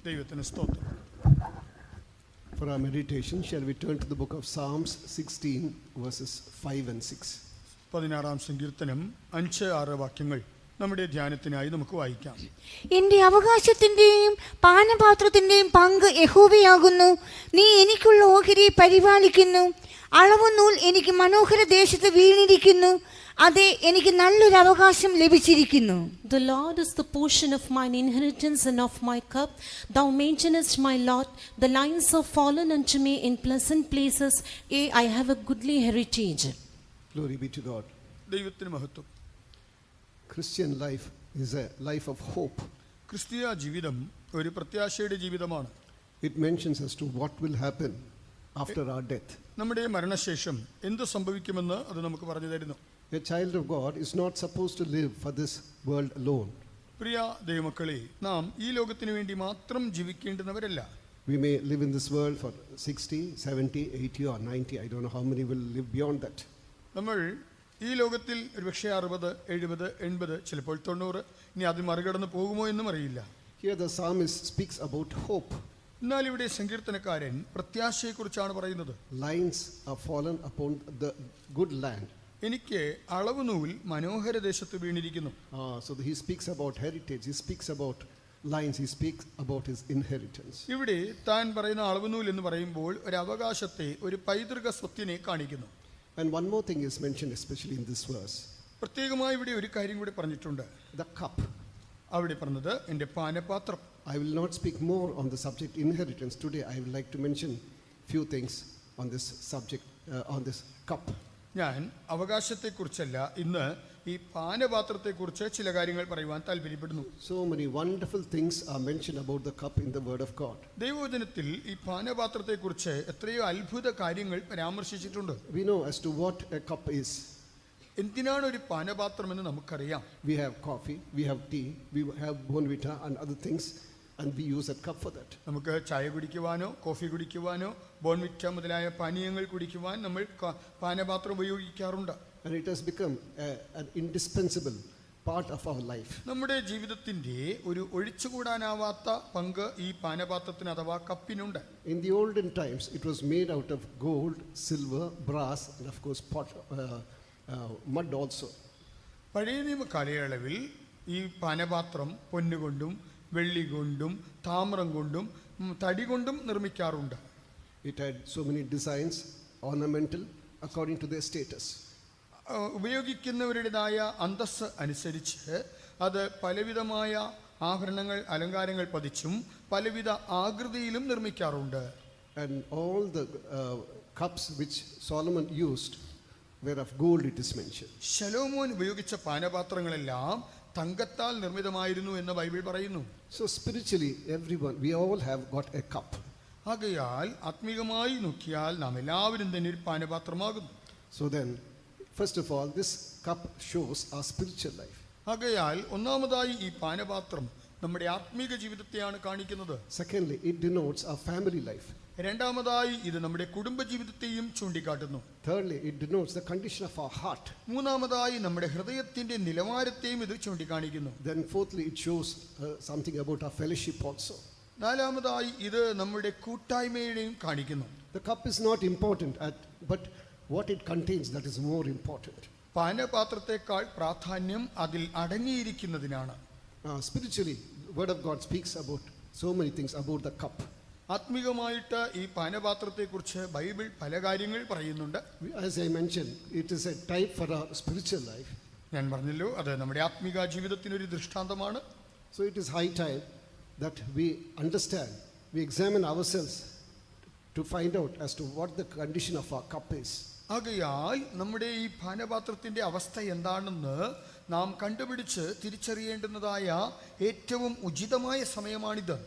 ദൈവത്തിന് സ്തോത്രം. For our meditation, shall we turn to the book of Psalms 16, verses 5 and 6. 16-ാം സങ്കീർത്തനം 5-6 വാക്യങ്ങൾ നമ്മുടെ ധ്യാനത്തിനായി നമുക്ക് വായിക്കാം. എന്റെ അവകാശത്തിന്റെയും പാനപാത്രത്തിന്റെയും പങ്ക് യഹോവയാകുന്നു. നീ എനിക്കുള്ള ഓഹരി പരിപാലിക്കുന്നു. അളവുനൂൽ എനിക്ക് മനോഹര ദേശത്ത് വീണിരിക്കുന്നു. അതെ, എനിക്ക് നല്ലൊരു അവകാശം ലഭിച്ചിരിക്കുന്നു. The Lord is the portion of mine inheritance and of my cup. Thou maintainest my lot. The lines have fallen unto me in pleasant places. Yea, I have a goodly heritage. Glory be to God. ദൈവത്തിന് മഹത്വം. Christian life is a life of hope. ക്രിസ്തീയ ജീവിതം ഒരു പ്രത്യാശയുടെ ജീവിതമാണ്. It mentions as to what will happen after our death. നമ്മുടെ മരണശേഷം എന്ത് സംഭവിക്കുമെന്ന് അത് നമുക്ക് പറഞ്ഞു തരുന്നു. A child of God is not supposed to live for this world alone. പ്രിയ ദൈവമക്കളെ, നാം ഈ ലോകത്തിന് വേണ്ടി മാത്രം ജീവിക്കേണ്ടുന്നവരല്ല. We may live in this world for 60, 70, 80 or 90. I don't know how many will live beyond that. നമ്മൾ ഈ ലോകത്തിൽ ഒരുപക്ഷെ 60, 70, 80, ചിലപ്പോൾ 90, ഇനി അത് മറികടന്ന് പോകുമോ എന്നും അറിയില്ല. Here the psalmist speaks about hope. എന്നാൽ ഇവിടെ സങ്കീർത്തനക്കാരൻ പ്രത്യാശയെക്കുറിച്ചാണ് പറയുന്നത്. Lines are fallen upon the good land. എനിക്ക് അളവ് നൂൽ മനോഹര ദേശത്ത് വീണിരിക്കുന്നു. So he speaks about heritage, he speaks about lines, he speaks about his inheritance. ഇവിടെ താൻ പറയുന്ന അളവ് നൂൽ എന്ന് പറയുമ്പോൾ ഒരു അവകാശത്തെ, ഒരു പൈതൃക സ്വത്തിനെ കാണിക്കുന്നു. And one more thing is mentioned, especially in this verse. പ്രത്യേകമായി ഇവിടെ ഒരു കാര്യം കൂടി പറഞ്ഞിട്ടുണ്ട്. The cup. അവിടെ പറഞ്ഞത് എൻ്റെ പാനപാത്രം. I will not speak more on the subject inheritance today. I would like to mention few things on this subject, on this cup. ഞാൻ അവകാശത്തെക്കുറിച്ചല്ല, ഇന്ന് ഈ പാനപാത്രത്തെക്കുറിച്ച് ചില കാര്യങ്ങൾ പറയുവാൻ താല്പര്യപ്പെടുന്നു. So many wonderful things are mentioned about the cup in the word of God. ദൈവവചനത്തിൽ ഈ പാനപാത്രത്തെക്കുറിച്ച് എത്രയോ അത്ഭുത കാര്യങ്ങൾ പരാമർശിച്ചിട്ടുണ്ട്. We know as to what a cup is. എന്തിനാണ് ഒരു പാനപാത്രം എന്ന് നമുക്കറിയാം. We have coffee, we have tea, we have Bonvita and other things, and we use a cup for that. നമുക്ക് ചായ കുടിക്കുവാനോ കോഫി കുടിക്കുവാനോ ബോൺവിറ്റ മുതലായ പാനീയങ്ങൾ കുടിക്കുവാൻ നമ്മൾ പാനപാത്രം ഉപയോഗിക്കാറുണ്ട്. And it has become an indispensable part of our life. നമ്മുടെ ജീവിതത്തിന്റെ ഒരു ഒഴിച്ചുകൂടാനാവാത്ത പങ്ക് ഈ പാനപാത്രത്തിന് അഥവാ കപ്പിനുണ്ട്. In the olden times, it was made out of gold, silver, brass, and of course mud also. പഴയ നിയമ കാലയളവിൽ ഈ പാനപാത്രം പൊന്നുകൊണ്ടും വെള്ളി കൊണ്ടും താമ്രം കൊണ്ടും തടി കൊണ്ടും നിർമ്മിക്കാറുണ്ട്. It had so many designs, ornamental, according to their status. ഉപയോഗിക്കുന്നവരുടേതായ അന്തസ്സ് അനുസരിച്ച് അത് പലവിധമായ ആഭരണങ്ങൾ, അലങ്കാരങ്ങൾ പതിച്ചും പലവിധ ആകൃതിയിലും നിർമ്മിക്കാറുണ്ട്. And all the cups which Solomon used were of gold, it is mentioned. ശലോമോൻ ഉപയോഗിച്ച പാനപാത്രങ്ങളെല്ലാം തങ്കത്താൽ നിർമ്മിതമായിരുന്നു എന്ന് ബൈബിൾ പറയുന്നു. So spiritually, everyone, we all have got a cup. ആകയാൽ ആത്മീകമായി നോക്കിയാൽ നാം എല്ലാവരും തന്നെ ഒരു പാനപാത്രമാകുന്നു. So then, first of all, this cup shows our spiritual life. ആകയാൽ ഒന്നാമതായി ഈ പാനപാത്രം നമ്മുടെ ആത്മീക ജീവിതത്തെയാണ് കാണിക്കുന്നത്. Secondly, it denotes our family life. രണ്ടാമതായി ഇത് നമ്മുടെ കുടുംബ ജീവിതത്തെയും ചൂണ്ടിക്കാട്ടുന്നു. Thirdly, it denotes the condition of our heart. മൂന്നാമതായി നമ്മുടെ ഹൃദയത്തിന്റെ നിലവാരത്തെയും ഇത് ചൂണ്ടിക്കാണിക്കുന്നു. Then fourthly, it shows something about our fellowship also. നാലാമതായി ഇത് നമ്മുടെ കൂട്ടായ്മയെയും കാണിക്കുന്നു. The cup is not important, but what it contains, that is more important. പാനപാത്രത്തെക്കാൾ പ്രാധാന്യം അതിൽ അടങ്ങിയിരിക്കുന്നതിനാണ്. Spiritually, the word of God speaks about so many things about the cup. ആത്മീകമായിട്ട് ഈ പാനപാത്രത്തെക്കുറിച്ച് Bible പല കാര്യങ്ങൾ പറയുന്നുണ്ട്. As I mentioned, it is a type for our spiritual life. ഞാൻ പറഞ്ഞല്ലോ, അത് നമ്മുടെ ആത്മീക ജീവിതത്തിനൊരു ദൃഷ്ടാന്തമാണ്. So it is high time that we understand, we examine ourselves to find out as to what the condition of our cup is. ആകയാൽ നമ്മുടെ ഈ പാനപാത്രത്തിന്റെ അവസ്ഥ എന്താണെന്ന് നാം കണ്ടുപിടിച്ച് തിരിച്ചറിയേണ്ടുന്നതായ ഏറ്റവും ഉചിതമായ സമയമാണിത്.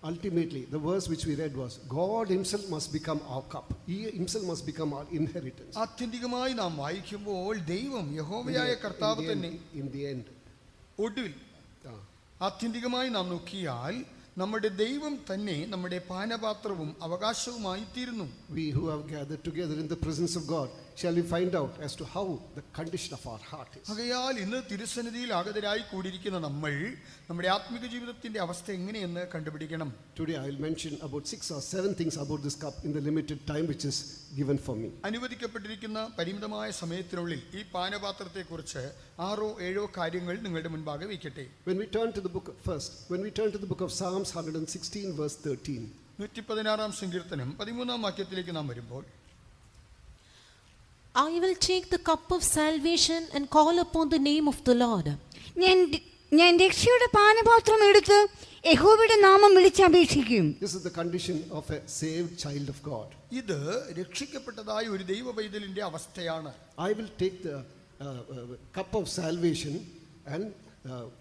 Ultimately, the verse which we read was, God himself must become our cup. He himself must become our inheritance. ആത്യന്തികമായി നാം വായിക്കുമ്പോൾ ദൈവം യഹോവയായ കർത്താവ് തന്നെ in the end, ഒടുവിൽ ആത്യന്തികമായി നാം നോക്കിയാൽ നമ്മുടെ ദൈവം തന്നെ നമ്മുടെ പാനപാത്രവും അവകാശവുമായി തീരുന്നു. We who have gathered together in the presence of God, shall we find out as to how the condition of our heart is. ആകയാൽ ഇന്ന് തിരുസന്നിധിയിൽ ആഗതരായി കൂടിയിരിക്കുന്ന നമ്മൾ നമ്മുടെ ആത്മിക ജീവിതത്തിന്റെ അവസ്ഥ എങ്ങനെയെന്ന് കണ്ടുപിടിക്കണം. Today I will mention about 6 or 7 things about this cup in the limited time which is given for me. അനുവദിക്കപ്പെട്ടിരിക്കുന്ന പരിമിതമായ സമയത്തിനുള്ളിൽ ഈ പാനപാത്രത്തെക്കുറിച്ച് 6 or 7 കാര്യങ്ങൾ നിങ്ങളുടെ മുൻപാകെ വയ്ക്കട്ടെ. When we turn to the book when we turn to the book of Psalms 116 verse 13. 116-ാം സങ്കീർത്തനം 13-ാം വാക്യത്തിലേക്ക് നാം വരുമ്പോൾ, I will take the cup of salvation and call upon the name of the Lord. ഞാൻ രക്ഷയുടെ പാനപാത്രം എടുത്ത് യഹോവയുടെ നാമം വിളിച്ചപേക്ഷിക്കും. This is the condition of a saved child of God. ഇത് രക്ഷിക്കപ്പെട്ടതായ ഒരു ദൈവ പൈതലിന്റെ അവസ്ഥയാണ്. I will take the cup of salvation and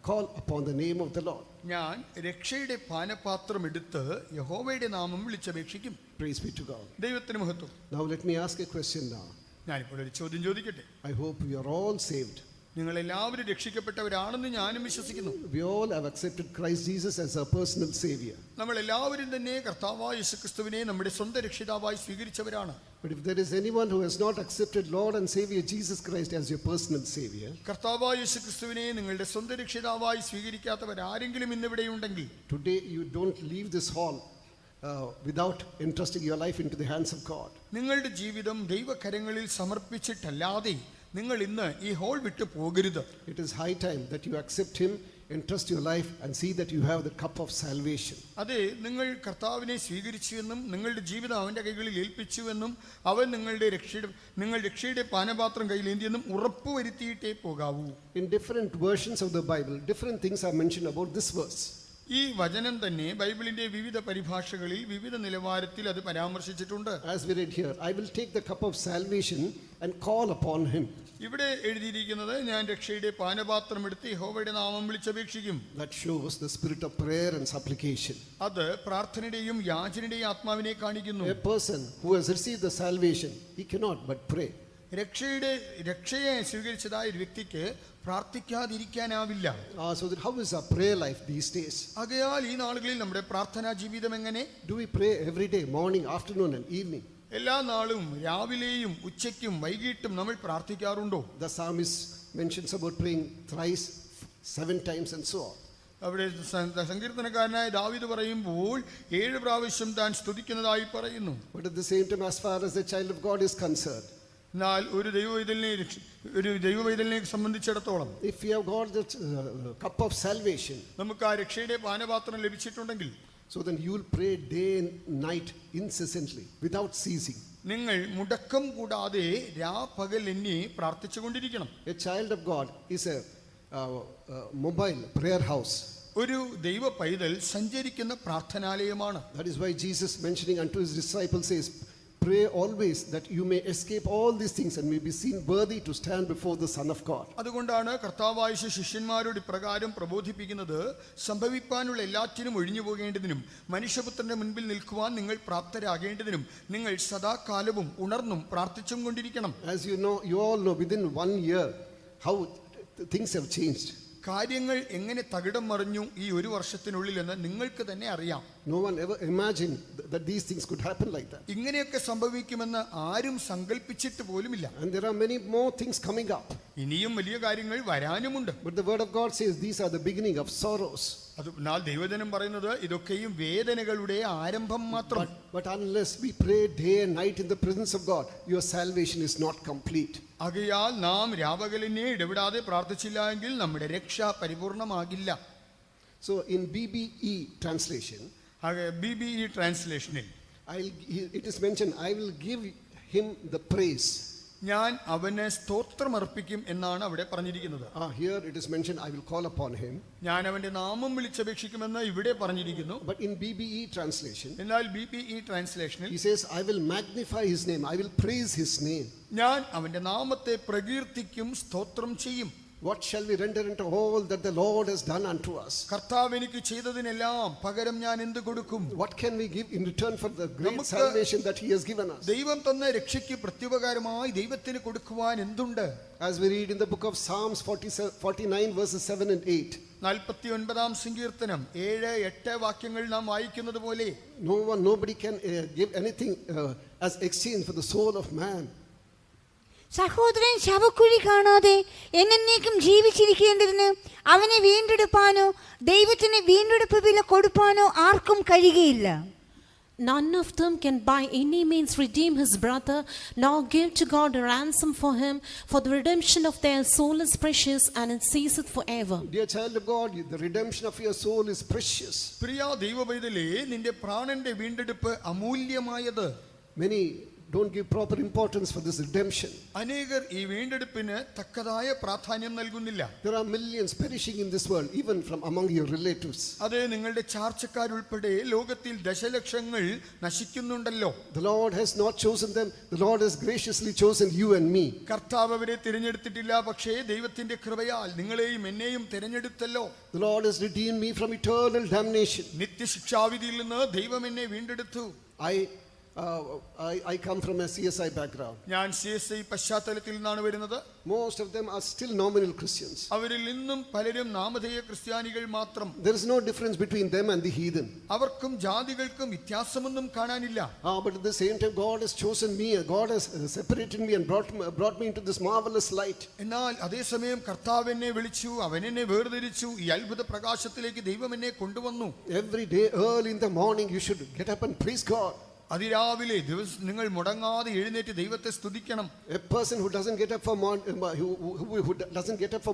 call upon the name of the Lord. ഞാൻ രക്ഷയുടെ പാനപാത്രം എടുത്ത് യഹോവയുടെ നാമം വിളിച്ചപേക്ഷിക്കും. Praise be to God. ദൈവത്തിന് മഹത്വം. Now let me ask a question now. ഞാനിപ്പോൾ ഒരു ചോദ്യം ചോദിക്കട്ടെ. I hope we are all saved. നിങ്ങൾ എല്ലാവരും രക്ഷിക്കപ്പെട്ടവരാണെന്ന് ഞാനും വിശ്വസിക്കുന്നു. We all have accepted Christ Jesus as our personal savior. നമ്മൾ എല്ലാവരും തന്നെ കർത്താവായ യേശുക്രിസ്തുവിനെ നമ്മുടെ സ്വന്തം രക്ഷിതാവായി സ്വീകരിച്ചവരാണ്. But if there is anyone who has not accepted Lord and Savior Jesus Christ as your personal savior, കർത്താവായ യേശുക്രിസ്തുവിനെ നിങ്ങളുടെ സ്വന്തം രക്ഷിതാവായി സ്വീകരിക്കാത്തവരാരെങ്കിലും ഇന്നിവിടെയുണ്ടെങ്കിൽ, today you don't leave this hall without entrusting your life into the hands of God. നിങ്ങളുടെ ജീവിതം ദൈവകരങ്ങളിൽ സമർപ്പിച്ചിട്ടല്ലാതെ നിങ്ങൾ ഇന്ന് ഈ ഹോൾ വിട്ടു പോകരുത്. It is high time that you accept Him, entrust your life and see that you have the cup of salvation. അതെ, നിങ്ങൾ കർത്താവിനെ സ്വീകരിച്ചുവെന്നും നിങ്ങളുടെ ജീവിതം അവൻ്റെ കൈകളിൽ ഏൽപ്പിച്ചുവെന്നും അവൻ നിങ്ങൾ രക്ഷയുടെ പാനപാത്രം കയ്യിലേന്തിയെന്നും ഉറപ്പുവരുത്തിയിട്ടേ പോകാവൂ. In different versions of the Bible, different things are mentioned about this verse. ഈ വചനം തന്നെ ബൈബിളിന്റെ വിവിധ പരിഭാഷകളിൽ വിവിധ നിലവാരത്തിൽ അത് പരാമർശിച്ചിട്ടുണ്ട്. As we read here, I will take the cup of salvation and call upon Him. ഇവിടെ എഴുതിയിരിക്കുന്നത് ഞാൻ രക്ഷയുടെ പാനപാത്രം എടുത്ത് യഹോവയുടെ നാമം വിളിച്ചപേക്ഷിക്കും. That shows the spirit of prayer and supplication. അത് പ്രാർത്ഥനയുടെയും യാചനയുടെയും ആത്മാവിനെ കാണിക്കുന്നു. A person who has received the salvation, he cannot but pray. രക്ഷയെ സ്വീകരിച്ചതായ ഒരു വ്യക്തിക്ക് പ്രാർത്ഥിക്കാതിരിക്കാനാവില്ല. So that how is our prayer life these days? ആകയാൽ ഈ നാളുകളിൽ നമ്മുടെ പ്രാർത്ഥനാ ജീവിതം എങ്ങനെ? Do we pray every day, morning, afternoon and evening? എല്ലാ നാളും രാവിലെയും ഉച്ചയ്ക്കും വൈകിട്ടും നമ്മൾ പ്രാർത്ഥിക്കാറുണ്ടോ? The psalmist mentions about praying thrice, 7 times and so on. അവിടെ സങ്കീർത്തനക്കാരനായ ദാവീദ് പറയുമ്പോൾ 7 പ്രാവശ്യം താൻ സ്തുതിക്കുന്നതായി പറയുന്നു. But at the same time, as far as the child of God is concerned, എന്നാൽ ഒരു ദൈവവൈതലിനെ സംബന്ധിച്ചിടത്തോളം, if you have got the cup of salvation, നമുക്ക് ആ രക്ഷയുടെ പാനപാത്രം ലഭിച്ചിട്ടുണ്ടെങ്കിൽ, so then you will pray day and night incessantly without ceasing. നിങ്ങൾ മുടക്കം കൂടാതെ രാപകൽ എന്നെ പ്രാർത്ഥിച്ചുകൊണ്ടിരിക്കണം. A child of God is a mobile prayer house. ഒരു ദൈവ പൈതൽ സഞ്ചരിക്കുന്ന പ്രാർത്ഥനാലയമാണ്. That is why Jesus, mentioning unto his disciples, says, pray always that you may escape all these things and may be seen worthy to stand before the Son of God. അതുകൊണ്ടാണ് കർത്താവായ ശിഷ്യന്മാരോട് ഇപ്രകാരം പ്രബോധിപ്പിക്കുന്നത്, സംഭവിപ്പാനുള്ള എല്ലാറ്റിനും ഒഴിഞ്ഞു പോകേണ്ടതിനും മനുഷ്യപുത്രന്റെ മുൻപിൽ നിൽക്കുവാൻ നിങ്ങൾ പ്രാപ്തരാകേണ്ടതിനും നിങ്ങൾ സദാകാലവും ഉണർന്നും പ്രാർത്ഥിച്ചും കൊണ്ടിരിക്കണം. As you know, you all know, within 1 year how things have changed. കാര്യങ്ങൾ എങ്ങനെ തകിടം മറിഞ്ഞു ഈ ഒരു വർഷത്തിനുള്ളിൽ എന്ന് നിങ്ങൾക്ക് തന്നെ അറിയാം. No one ever imagined that these things could happen like that. ഇങ്ങനെയൊക്കെ സംഭവിക്കുമെന്ന് ആരും സങ്കല്പിച്ചിട്ട് പോലുമില്ല. And there are many more things coming up. ഇനിയും വലിയ കാര്യങ്ങൾ വരാനുമുണ്ട്. But the word of God says these are the beginning of sorrows. അതിനാൽ ദൈവജനം പറയുന്നത് ഇതൊക്കെയും വേദനകളുടെ ആരംഭം മാത്രം. But unless we pray day and night in the presence of God, your salvation is not complete. ആകയാൽ നാം രാപകലിനെ ഇടവിടാതെ പ്രാർത്ഥിച്ചില്ല എങ്കിൽ നമ്മുടെ രക്ഷ പരിപൂർണമാകില്ല. So in BBE translation, BBE ട്രാൻസ്ലേഷനിൽ it is mentioned, I will give him the praise. ഞാൻ അവന് സ്തോത്രമർപ്പിക്കും എന്നാണ് അവിടെ പറഞ്ഞിരിക്കുന്നത്. Here it is mentioned, I will call upon him. ഞാൻ അവന്റെ നാമം വിളിച്ചപേക്ഷിക്കുമെന്ന് ഇവിടെ പറഞ്ഞിരിക്കുന്നു. But in BBE translation, എന്നാൽ BBE ട്രാൻസ്ലേഷനിൽ he says, I will magnify his name, I will praise his name. ഞാൻ അവന്റെ നാമത്തെ പ്രകീർത്തിക്കും, സ്തോത്രം ചെയ്യും. What shall we render unto all that the Lord has done unto us? കർത്താവ് എനിക്ക് ചെയ്തതിനെല്ലാം പകരം ഞാൻ എന്ത് കൊടുക്കും? What can we give in return for the great salvation that he has given us? ദൈവം തന്ന രക്ഷയ്ക്ക് പ്രത്യുപകാരമായി ദൈവത്തിന് കൊടുക്കുവാൻ എന്തുണ്ട്? As we read in the book of Psalms 49 verses 7 and 8. 49-ാം സങ്കീർത്തനം 7-8 വാക്യങ്ങൾ നാം വായിക്കുന്നത് പോലെ, nobody can give anything as exchange for the soul of man. സഹോദരൻ ശവക്കുഴി കാണാതെ എന്നേക്കും ജീവിച്ചിരിക്കേണ്ടതിന് അവനെ വീണ്ടെടുപ്പാനോ ദൈവത്തിന് വീണ്ടെടുപ്പ് വില കൊടുപ്പാനോ ആർക്കും കഴിയുകയില്ല. None of them can by any means redeem his brother, nor give to God a ransom for him, for the redemption of their soul is precious, and it ceaseth forever. Dear child of God, the redemption of your soul is precious. പ്രിയ ദൈവപൈതലേ, നിന്റെ പ്രാണന്റെ വീണ്ടെടുപ്പ് അമൂല്യമായത്. Many don't give proper importance for this redemption. അനേകർ ഈ വീണ്ടെടുപ്പിന് തക്കതായ പ്രാധാന്യം നൽകുന്നില്ല. There are millions perishing in this world, even from among your relatives. അത് നിങ്ങളുടെ ചാർച്ചക്കാരുൾപ്പെടെ ലോകത്തിൽ ദശലക്ഷങ്ങൾ നശിക്കുന്നുണ്ടല്ലോ. The Lord has not chosen them. The Lord has graciously chosen you and me. കർത്താവ് അവരെ തിരഞ്ഞെടുത്തിട്ടില്ല, പക്ഷേ ദൈവത്തിന്റെ കൃപയാൽ നിങ്ങളെയും എന്നെയും തിരഞ്ഞെടുത്തല്ലോ. The Lord has redeemed me from eternal damnation. നിത്യശിക്ഷാവിധിയിൽ നിന്ന് ദൈവം എന്നെ വീണ്ടെടുത്തു. I come from a CSI background. ഞാൻ CSI പശ്ചാത്തലത്തിൽ നിന്നാണ് വരുന്നത്. Most of them are still nominal Christians. അവരിൽ നിന്നും പലരും നാമധേയ ക്രിസ്ത്യാനികൾ മാത്രം. There is no difference between them and the heathen. അവർക്കും ജാതികൾക്കും വ്യത്യാസമൊന്നും കാണാനില്ല. But at the same time, God has chosen me. God has separated me and brought me into this marvelous light. എന്നാൽ അതേസമയം കർത്താവ് എന്നെ വിളിച്ചു, അവൻ എന്നെ വേർതിരിച്ചു. ഈ അത്ഭുത പ്രകാശത്തിലേക്ക് ദൈവം എന്നെ കൊണ്ടുവന്നു. Every day early in the morning you should get up and praise God. അതിരാവിലെ നിങ്ങൾ മുടങ്ങാതെ എഴുന്നേറ്റ് ദൈവത്തെ സ്തുതിക്കണം. A person who doesn't get up for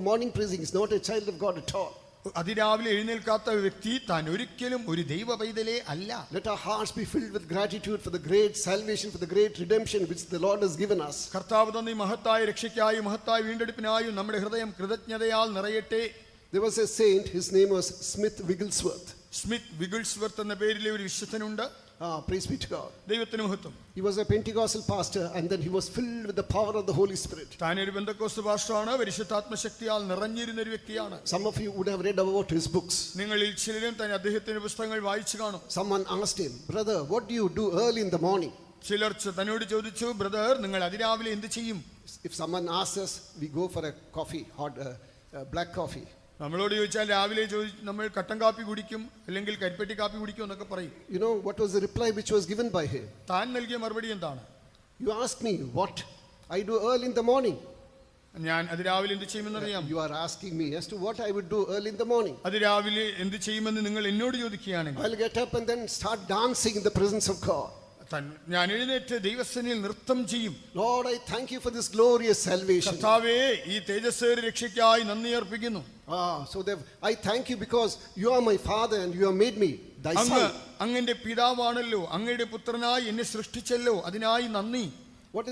morning praising is not a child of God at all. അതിരാവിലെ എഴുന്നേൽക്കാത്ത വ്യക്തി താൻ ഒരിക്കലും ഒരു ദൈവ പൈതലേ അല്ല. Let our hearts be filled with gratitude for the great salvation, for the great redemption which the Lord has given us. കർത്താവ് തന്ന ഈ മഹത്തായ രക്ഷയ്ക്കായും മഹത്തായ വീണ്ടെടുപ്പിനായും നമ്മുടെ ഹൃദയം കൃതജ്ഞതയാൽ നിറയട്ടെ. There was a saint, his name was Smith Wigglesworth. Smith Wigglesworth എന്ന പേരിലെ ഒരു വിശുദ്ധനുണ്ട്. Praise be to God. ദൈവത്തിന് മഹത്വം. He was a Pentecostal pastor and then he was filled with the power of the Holy Spirit. താനൊരു പെന്തക്കോസ്ത് പാസ്റ്ററാണ്, പരിശുദ്ധാത്മശക്തിയാൽ നിറഞ്ഞിരുന്ന ഒരു വ്യക്തിയാണ്. Some of you would have read about his books. നിങ്ങളിൽ ചിലരും തന്നെ അദ്ദേഹത്തിന്റെ പുസ്തകങ്ങൾ വായിച്ചു കാണും. Someone asked him, "Brother, what do you do early in the morning?" ചിലർ തന്നോട് ചോദിച്ചു, ബ്രദർ നിങ്ങൾ അതിരാവിലെ എന്ത് ചെയ്യും? If someone asks us, we go for a coffee, hot black coffee. നമ്മളോട് ചോദിച്ചാൽ രാവിലെ നമ്മൾ കട്ടൻ കാപ്പി കുടിക്കും, അല്ലെങ്കിൽ കരിപ്പെട്ടി കാപ്പി കുടിക്കും എന്നൊക്കെ പറയും. You know what was the reply which was given by him? താൻ നൽകിയ മറുപടി എന്താണ്? You asked me what I do early in the morning. ഞാൻ അതിരാവിലെ എന്ത് ചെയ്യുമെന്നറിയാം. You are asking me as to what I would do early in the morning. അതിരാവിലെ എന്ത് ചെയ്യുമെന്ന് നിങ്ങൾ എന്നോട് ചോദിക്കുകയാണെങ്കിൽ I'll get up and then start dancing in the presence of God. ഞാൻ എഴുന്നേറ്റ് ദൈവസന്നിധിയിൽ നൃത്തം ചെയ്യും. Lord, I thank you for this glorious salvation. കർത്താവേ, ഈ തേജസ്സേറിയ രക്ഷയ്ക്കായി നന്ദി അർപ്പിക്കുന്നു. So I thank you because you are my father and you have made me thy son. അങ്ങന്റെ പിതാവാണല്ലോ, അങ്ങയുടെ പുത്രനായി എന്നെ സൃഷ്ടിച്ചല്ലോ, അതിനായി നന്ദി. What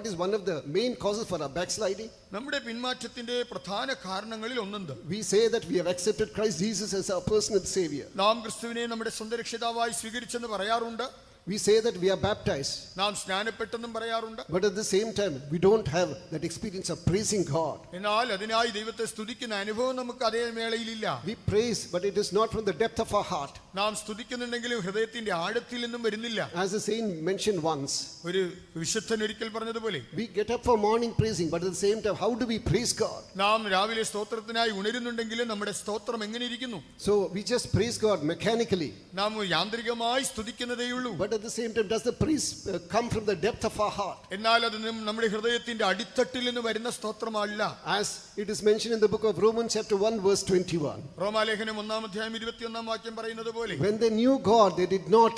is one of the main causes for our backsliding? നമ്മുടെ പിന്മാറ്റത്തിന്റെ പ്രധാന കാരണങ്ങളിൽ ഒന്നുണ്ട്. We say that we have accepted Christ Jesus as our personal savior. നാം ക്രിസ്തുവിനെ നമ്മുടെ സ്വന്തം രക്ഷിതാവായി സ്വീകരിച്ചെന്ന് പറയാറുണ്ട്. We say that we are baptized. നാം സ്നാനപ്പെട്ടെന്നും പറയാറുണ്ട്. But at the same time we don't have that experience of praising God. എന്നാൽ അതിനായി ദൈവത്തെ സ്തുതിക്കുന്ന അനുഭവം നമുക്ക് അതേ വേളയിലില്ല. We praise, but it is not from the depth of our heart. നാം സ്തുതിക്കുന്നുണ്ടെങ്കിലും ഹൃദയത്തിന്റെ ആഴത്തിൽ നിന്നും വരുന്നില്ല. As the saint mentioned once, ഒരു വിശുദ്ധൻ ഒരിക്കൽ പറഞ്ഞതുപോലെ, we get up for morning praising, but at the same time how do we praise God? നാം രാവിലെ സ്തോത്രത്തിനായി ഉണരുന്നുണ്ടെങ്കിലും നമ്മുടെ സ്തോത്രം എങ്ങനെ ഇരിക്കുന്നു? So we just praise God mechanically. നാം യാന്ത്രികമായി സ്തുതിക്കുന്നതേയുള്ളൂ. But at the same time, does the praise come from the depth of our heart? എന്നാൽ അത് നമ്മുടെ ഹൃദയത്തിന്റെ അടിത്തട്ടിൽ നിന്ന് വരുന്ന സ്തോത്രമല്ല. As it is mentioned in the book of Romans chapter 1 verse 21. റോമാലേഖനം 1-ാം 21-ാം വാക്യം പറയുന്നത് പോലെ, when they knew God, they did not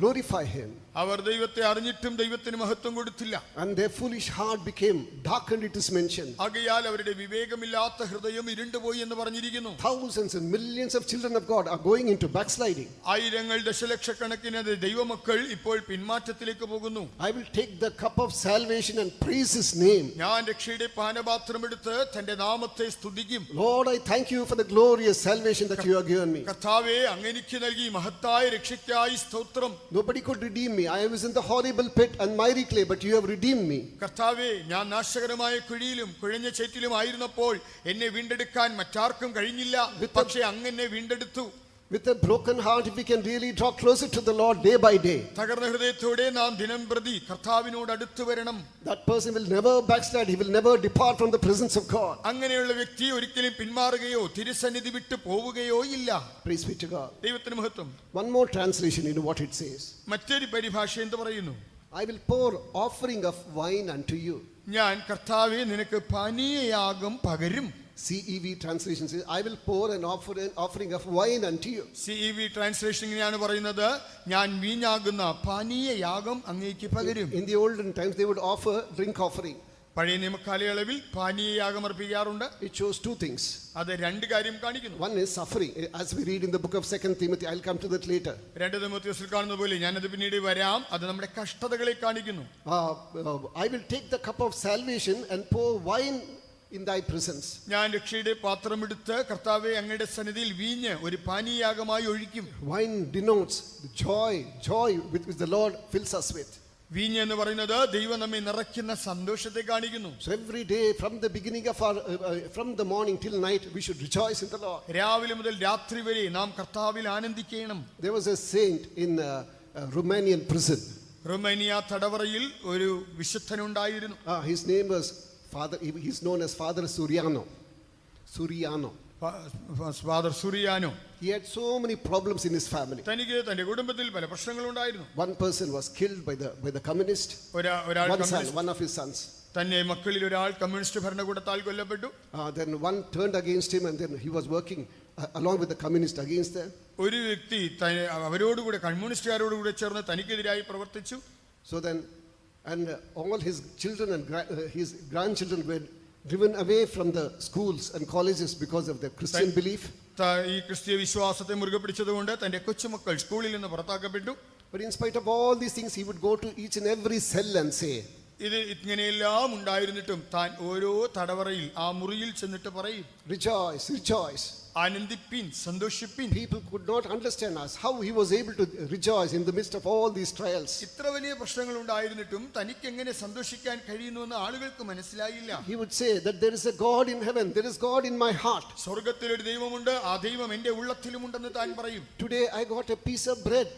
glorify him. അവർ ദൈവത്തെ അറിഞ്ഞിട്ടും ദൈവത്തിന് മഹത്വം കൊടുത്തില്ല. And their foolish heart became darkened, it is mentioned. ആകയാൽ അവരുടെ വിവേകമില്ലാത്ത ഹൃദയം ഇരുണ്ടുപോയി എന്ന് പറഞ്ഞിരിക്കുന്നു. Thousands and millions of children of God are going into backsliding. ആയിരങ്ങൾ ദശലക്ഷക്കണക്കിന് ദൈവമക്കൾ ഇപ്പോൾ പിന്മാറ്റത്തിലേക്ക് പോകുന്നു. I will take the cup of salvation and praise his name. ഞാൻ രക്ഷയുടെ പാനപാത്രം എടുത്ത് തന്റെ നാമത്തെ സ്തുതിക്കും. Lord, I thank you for the glorious salvation that you have given me. കർത്താവേ, അങ്ങ് എനിക്ക് നൽകി മഹത്തായ രക്ഷയ്ക്കായി സ്തോത്രം. Nobody could redeem me. I was in the horrible pit and miry clay, but you have redeemed me. കർത്താവേ, ഞാൻ നാശകരമായ കുഴിയിലും കുഴഞ്ഞ ചേറ്റിലും ആയിരുന്നപ്പോൾ എന്നെ വീണ്ടെടുക്കാൻ മറ്റാർക്കും കഴിഞ്ഞില്ല, പക്ഷേ അങ്ങ് എന്നെ വീണ്ടെടുത്തു. With a broken heart, if we can really draw closer to the Lord day by day, തകർന്ന ഹൃദയത്തോടെ നാം ദിനം പ്രതി കർത്താവിനോട് അടുത്തു വരണം. that person will never backslide. He will never depart from the presence of God. അങ്ങനെയുള്ള വ്യക്തി ഒരിക്കലും പിന്മാറുകയോ തിരുസന്നിധി വിട്ടു പോവുകയോ ഇല്ല. Praise be to God. ദൈവത്തിന് മഹത്വം. One more translation, you know what it says. മറ്റൊരു പരിഭാഷ എന്ത് പറയുന്നു? I will pour offering of wine unto you. ഞാൻ കർത്താവേ നിനക്ക് പാനീയയാഗം പകരും. CEV translation says, I will pour an offering of wine unto you. CEV translation ഇങ്ങനെയാണ് പറയുന്നത്, ഞാൻ വീഞ്ഞാകുന്ന പാനീയയാഗം അങ്ങേക്ക് പകരും. In the olden times, they would offer drink offering. പഴയ നിയമകാലയളവിൽ പാനീയയാഗം അർപ്പിക്കാറുണ്ട്. It shows two things. അത് രണ്ട് കാര്യം കാണിക്കുന്നു. One is suffering, as we read in the book of 2 Timothy. I'll come to that later. 2 തിമോഥെയോസിൽ കാണുന്ന പോലെ ഞാനത് പിന്നീട് വരാം. അത് നമ്മുടെ കഷ്ടതകളെ കാണിക്കുന്നു. I will take the cup of salvation and pour wine in thy presence. ഞാൻ രക്ഷയുടെ പാത്രമെടുത്ത് കർത്താവേ അങ്ങയുടെ സന്നിധിയിൽ വീഞ്ഞ് ഒരു പാനീയയാഗമായി ഒഴിക്കും. Wine denotes the joy with which the Lord fills us with. വീഞ്ഞ് എന്ന് പറയുന്നത് ദൈവം നമ്മെ നിറയ്ക്കുന്ന സന്തോഷത്തെ കാണിക്കുന്നു. So every day from the beginning of our from the morning till night we should rejoice in the Lord. രാവിലെ മുതൽ രാത്രി വരെ നാം കർത്താവിൽ ആനന്ദിക്കണം. There was a saint in Romanian prison. Romania തടവറയിൽ ഒരു വിശുദ്ധനുണ്ടായിരുന്നു. His name was he's known as Father Suriano. Father Suriano. He had so many problems in his family. തനിക്ക് തന്റെ കുടുംബത്തിൽ പല പ്രശ്നങ്ങളുണ്ടായിരുന്നു. One person was killed by the communist. One of his sons. തന്നെ മക്കളിൽ ഒരാൾ കമ്മ്യൂണിസ്റ്റ് ഭരണകൂടത്താൽ കൊല്ലപ്പെട്ടു. Then one turned against him and then he was working along with the communist against them. ഒരു വ്യക്തി അവരോടുകൂടെ കമ്മ്യൂണിസ്റ്റുകാരോടുകൂടെ ചേർന്ന് തനിക്കെതിരായി പ്രവർത്തിച്ചു. So then all his children and his grandchildren were driven away from the schools and colleges because of their Christian belief. ഈ ക്രിസ്തീയ വിശ്വാസത്തെ മുറുകെ പിടിച്ചതുകൊണ്ട് തന്റെ കൊച്ചുമക്കൾ സ്കൂളിൽ നിന്ന് പുറത്താക്കപ്പെട്ടു. But in spite of all these things, he would go to each and every cell and say, ഇത് ഇങ്ങനെയെല്ലാം ഉണ്ടായിരുന്നിട്ടും താൻ ഓരോ തടവറയിൽ ആ മുറിയിൽ ചെന്നിട്ട് പറയും, rejoice, rejoice. ആനന്ദിപ്പിൻ, സന്തോഷിപ്പിൻ. People could not understand us, how he was able to rejoice in the midst of all these trials. ഇത്ര വലിയ പ്രശ്നങ്ങൾ ഉണ്ടായിരുന്നിട്ടും തനിക്ക് എങ്ങനെ സന്തോഷിക്കാൻ കഴിയുന്നുവെന്ന് ആളുകൾക്ക് മനസ്സിലായില്ല. He would say that there is a God in heaven, there is God in my heart. സ്വർഗ്ഗത്തിൽ ഒരു ദൈവമുണ്ട്, ആ ദൈവം എന്റെ ഉള്ളത്തിലുമുണ്ടെന്ന് താൻ പറയും. Today I got a piece of bread,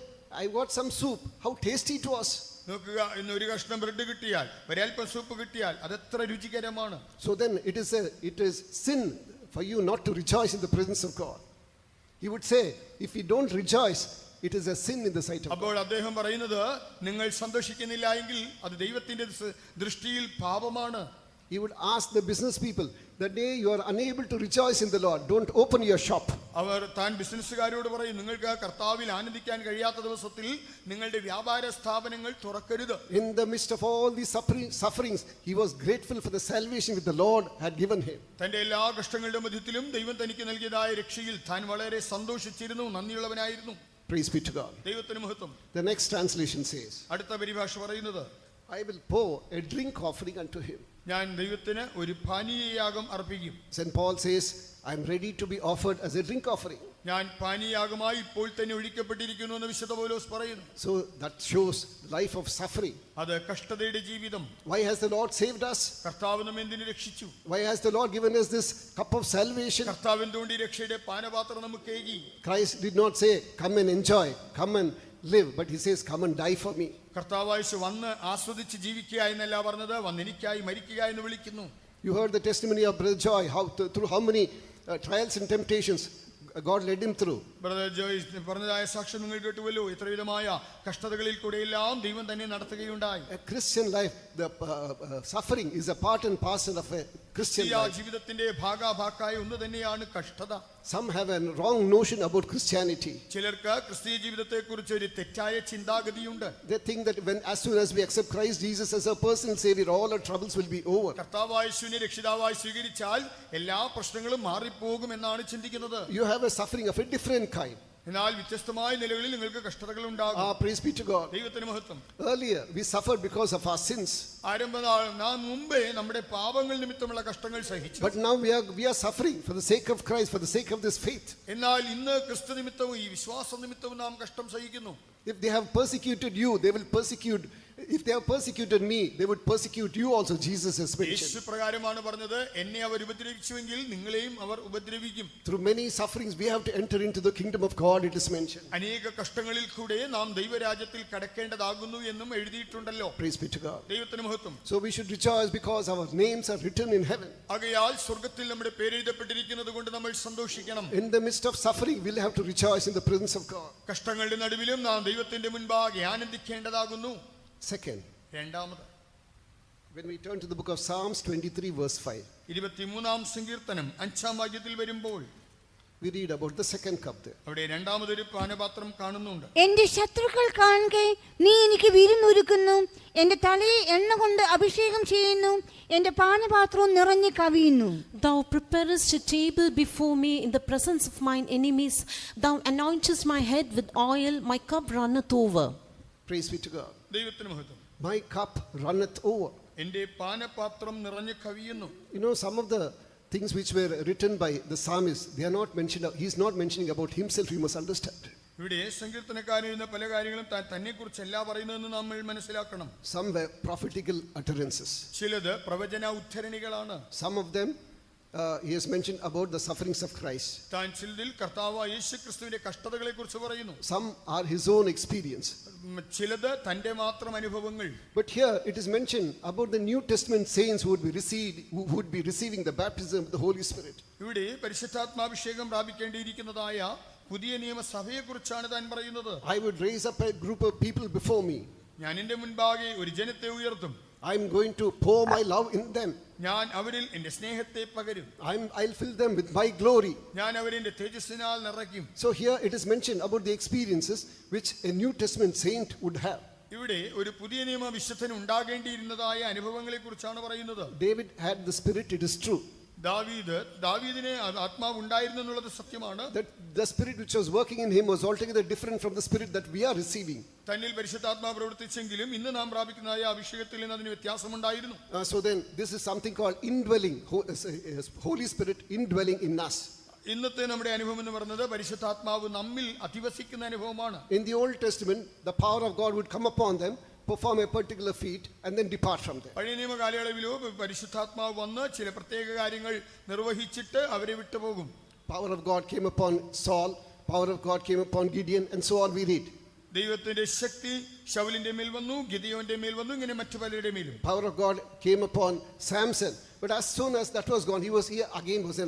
I got some soup, how tasty it was. നോക്കുക, ഇന്ന് ഒരു കഷ്ണം ബ്രെഡ് കിട്ടിയാൽ, ഒരൽപ്പം സൂപ്പ് കിട്ടിയാൽ അതെത്ര രുചികരമാണ്. So then it is sin for you not to rejoice in the presence of God. He would say, if you don't rejoice, it is a sin in the sight of God. അപ്പോൾ അദ്ദേഹം പറയുന്നത്, നിങ്ങൾ സന്തോഷിക്കുന്നില്ല എങ്കിൽ അത് ദൈവത്തിന്റെ ദൃഷ്ടിയിൽ പാപമാണ്. He would ask the business people, the day you are unable to rejoice in the Lord, don't open your shop. അവർ താൻ ബിസിനസ്സുകാരോട് പറയും, നിങ്ങൾക്ക് കർത്താവിൽ ആനന്ദിക്കാൻ കഴിയാത്ത ദിവസത്തിൽ നിങ്ങളുടെ വ്യാപാര സ്ഥാപനങ്ങൾ തുറക്കരുത്. In the midst of all these sufferings, he was grateful for the salvation that the Lord had given him. തന്റെ എല്ലാ കഷ്ടങ്ങളുടെ മധ്യത്തിലും ദൈവം തനിക്ക് നൽകിയതായ രക്ഷയിൽ താൻ വളരെ സന്തോഷിച്ചിരുന്നു, നന്ദിയുള്ളവനായിരുന്നു. Praise be to God. ദൈവത്തിന് മഹത്വം. The next translation says, അടുത്ത പരിഭാഷ പറയുന്നത്, I will pour a drink offering unto him. ഞാൻ ദൈവത്തിന് ഒരു പാനീയയാഗം അർപ്പിക്കും. St. Paul says, I am ready to be offered as a drink offering. ഞാൻ പാനീയയാഗമായി ഇപ്പോൾ തന്നെ ഒഴിക്കപ്പെട്ടിരിക്കുന്നു എന്ന് വിശുദ്ധ പൗലോസ് പറയുന്നു. So that shows life of suffering. അത് കഷ്ടതയുടെ ജീവിതം. Why has the Lord saved us? കർത്താവ് നമ്മെ എന്തിനു രക്ഷിച്ചു? Why has the Lord given us this cup of salvation? കർത്താവ് എന്തുകൊണ്ട് ഈ രക്ഷയുടെ പാനപാത്രം നമുക്ക് ഏകി? Christ did not say, come and enjoy, come and live, but he says, come and die for me. കർത്താവായി വന്ന് ആസ്വദിച്ച് ജീവിക്കുക എന്നല്ല പറഞ്ഞത്, വന്ന് എനിക്കായി മരിക്കുക എന്ന് വിളിക്കുന്നു. You heard the testimony of Brother Joy, through how many trials and temptations God led him through. Brother Joyce പറഞ്ഞതായ സാക്ഷ്യം നിങ്ങൾ കേട്ടുവല്ലോ. ഇത്ര വിധമായ കഷ്ടതകളിൽ കൂടെയെല്ലാം ദൈവം തന്നെ നടത്തുകയുണ്ടായി. A Christian life, the suffering is a part and parcel of a Christian life. ജീവിതത്തിന്റെ ഭാഗാഭാക്കായ ഒന്ന് തന്നെയാണ് കഷ്ടത. Some have a wrong notion about Christianity. ചിലർക്ക് ക്രിസ്തീയ ജീവിതത്തെ കുറിച്ച് ഒരു തെറ്റായ ചിന്താഗതിയുണ്ട്. They think that as soon as we accept Christ Jesus as our personal savior, all our troubles will be over. കർത്താവായ യേശുവിനെ രക്ഷിതാവായി സ്വീകരിച്ചാൽ എല്ലാ പ്രശ്നങ്ങളും മാറിപ്പോകും എന്നാണ് ചിന്തിക്കുന്നത്. You have a suffering of a different kind. എന്നാൽ വ്യത്യസ്തമായ നിലകളിൽ നിങ്ങൾക്ക് കഷ്ടതകൾ ഉണ്ടാകും. Praise be to God. ദൈവത്തിന് മഹത്വം. Earlier we suffered because of our sins. നാം മുമ്പേ നമ്മുടെ പാപങ്ങൾ നിമിത്തമുള്ള കഷ്ടങ്ങൾ സഹിച്ചു. But now we are suffering for the sake of Christ, for the sake of this faith. എന്നാൽ ഇന്ന് ക്രിസ്തു നിമിത്തവും ഈ വിശ്വാസ നിമിത്തവും നാം കഷ്ടം സഹിക്കുന്നു. If they have persecuted you, they will persecute. If they have persecuted me, they would persecute you also, Jesus has mentioned. യേശു പ്രകാരമാണ് പറഞ്ഞത്, എന്നെ അവർ ഉപദ്രവിച്ചുവെങ്കിൽ നിങ്ങളെയും അവർ ഉപദ്രവിക്കും. Through many sufferings we have to enter into the kingdom of God, it is mentioned. അനേക കഷ്ടങ്ങളിൽ കൂടെ നാം ദൈവരാജ്യത്തിൽ കടക്കേണ്ടതാകുന്നു എന്നും എഴുതിയിട്ടുണ്ടല്ലോ. Praise be to God. ദൈവത്തിന് മഹത്വം. So we should rejoice because our names are written in heaven. ആകയാൽ സ്വർഗ്ഗത്തിൽ നമ്മുടെ പേര് എഴുതപ്പെട്ടിരിക്കുന്നത് കൊണ്ട് നമ്മൾ സന്തോഷിക്കണം. In the midst of suffering we'll have to rejoice in the presence of God. കഷ്ടങ്ങളുടെ നടുവിലും നാം ദൈവത്തിന്റെ മുൻപാകെ ആനന്ദിക്കേണ്ടതാകുന്നു. Second, രണ്ടാമത്, When we turn to the book of Psalms 23 verse 5, 23-ാം സങ്കീർത്തനം 5-ാം വാക്യത്തിൽ വരുമ്പോൾ we read about the second cup there. അവിടെ രണ്ടാമതൊരു പാനപാത്രം കാണുന്നുണ്ട്. എന്റെ ശത്രുക്കൾ കാണുകെ നീ എനിക്ക് വിരുന്നൊരുക്കുന്നു, എന്റെ തലയെ എണ്ണ കൊണ്ട് അഭിഷേകം ചെയ്യുന്നു, എന്റെ പാനപാത്രവും നിറഞ്ഞു കവിയുന്നു. Thou preparest a table before me in the presence of mine enemies. Thou anointest my head with oil, my cup runneth over. Praise be to God. ദൈവത്തിന് മഹത്വം. My cup runneth over. എന്റെ പാനപാത്രം നിറഞ്ഞു കവിയുന്നു. You know, some of the things which were written by the psalmist, they are not mentioned. He is not mentioning about himself. You must understand. ഇവിടെ സങ്കീർത്തനക്കാരൻ എഴുതുന്ന പല കാര്യങ്ങളും തന്നെ കുറിച്ചല്ല പറയുന്നതെന്ന് നമ്മൾ മനസ്സിലാക്കണം. Some were prophetical utterances. ചിലത് പ്രവചന ഉദ്ധരണികളാണ്. Some of them he has mentioned about the sufferings of Christ. താൻ ചിലതിൽ കർത്താവായ യേശുക്രിസ്തുവിന്റെ കഷ്ടതകളെ കുറിച്ച് പറയുന്നു. Some are his own experience. ചിലത് തന്റെ മാത്രം അനുഭവങ്ങൾ. But here it is mentioned about the New Testament saints who would be receiving the baptism of the Holy Spirit. ഇവിടെ പരിശുദ്ധാത്മാഭിഷേകം പ്രാപിക്കേണ്ടിയിരിക്കുന്നതായ പുതിയ നിയമസഭയെ കുറിച്ചാണ് താൻ പറയുന്നത്. I would raise up a group of people before me. ഞാൻ എന്റെ മുൻപാകെ ഒരു ജനത്തെ ഉയർത്തും. I am going to pour my love in them. ഞാൻ അവരിൽ എന്റെ സ്നേഹത്തെ പകരും. I'll fill them with my glory. ഞാൻ അവരെ എന്റെ തേജസ്സിനാൽ നിറയ്ക്കും. So here it is mentioned about the experiences which a New Testament saint would have. ഇവിടെ ഒരു പുതിയ നിയമ വിശുദ്ധന് ഉണ്ടാകേണ്ടിയിരുന്നതായ അനുഭവങ്ങളെ കുറിച്ചാണ് പറയുന്നത്. David had the Spirit, it is true. ദാവീദിന് ആത്മാവ് ഉണ്ടായിരുന്നു എന്നുള്ളത് സത്യമാണ്. That the spirit which was working in him was altogether different from the spirit that we are receiving. തന്നിൽ പരിശുദ്ധാത്മാവ് പ്രവർത്തിച്ചെങ്കിലും ഇന്ന് നാം പ്രാപിക്കുന്നതായ അഭിഷേകത്തിൽ നിന്ന് അതിന് വ്യത്യാസമുണ്ടായിരുന്നു. So then this is something called indwelling, Holy Spirit indwelling in us. ഇന്നത്തെ നമ്മുടെ അനുഭവം എന്ന് പറയുന്നത് പരിശുദ്ധാത്മാവ് നമ്മിൽ അധിവസിക്കുന്ന അനുഭവമാണ്. In the Old Testament, the power of God would come upon them, perform a particular feat and then depart from there. പഴയ നിയമ കാലയളവിലോ പരിശുദ്ധാത്മാവ് വന്ന് ചില പ്രത്യേക കാര്യങ്ങൾ നിർവഹിച്ചിട്ട് അവരെ വിട്ടുപോകും. Power of God came upon Saul, power of God came upon Gideon, and so on we read. ദൈവത്തിന്റെ ശക്തി ശൗലിന്റെ മേൽ വന്നു, ഗിദെയോന്റെ മേൽ വന്നു, ഇങ്ങനെ മറ്റു പലരുടെ മേലും. Power of God came upon Samson, but as soon as that was gone, he was here again was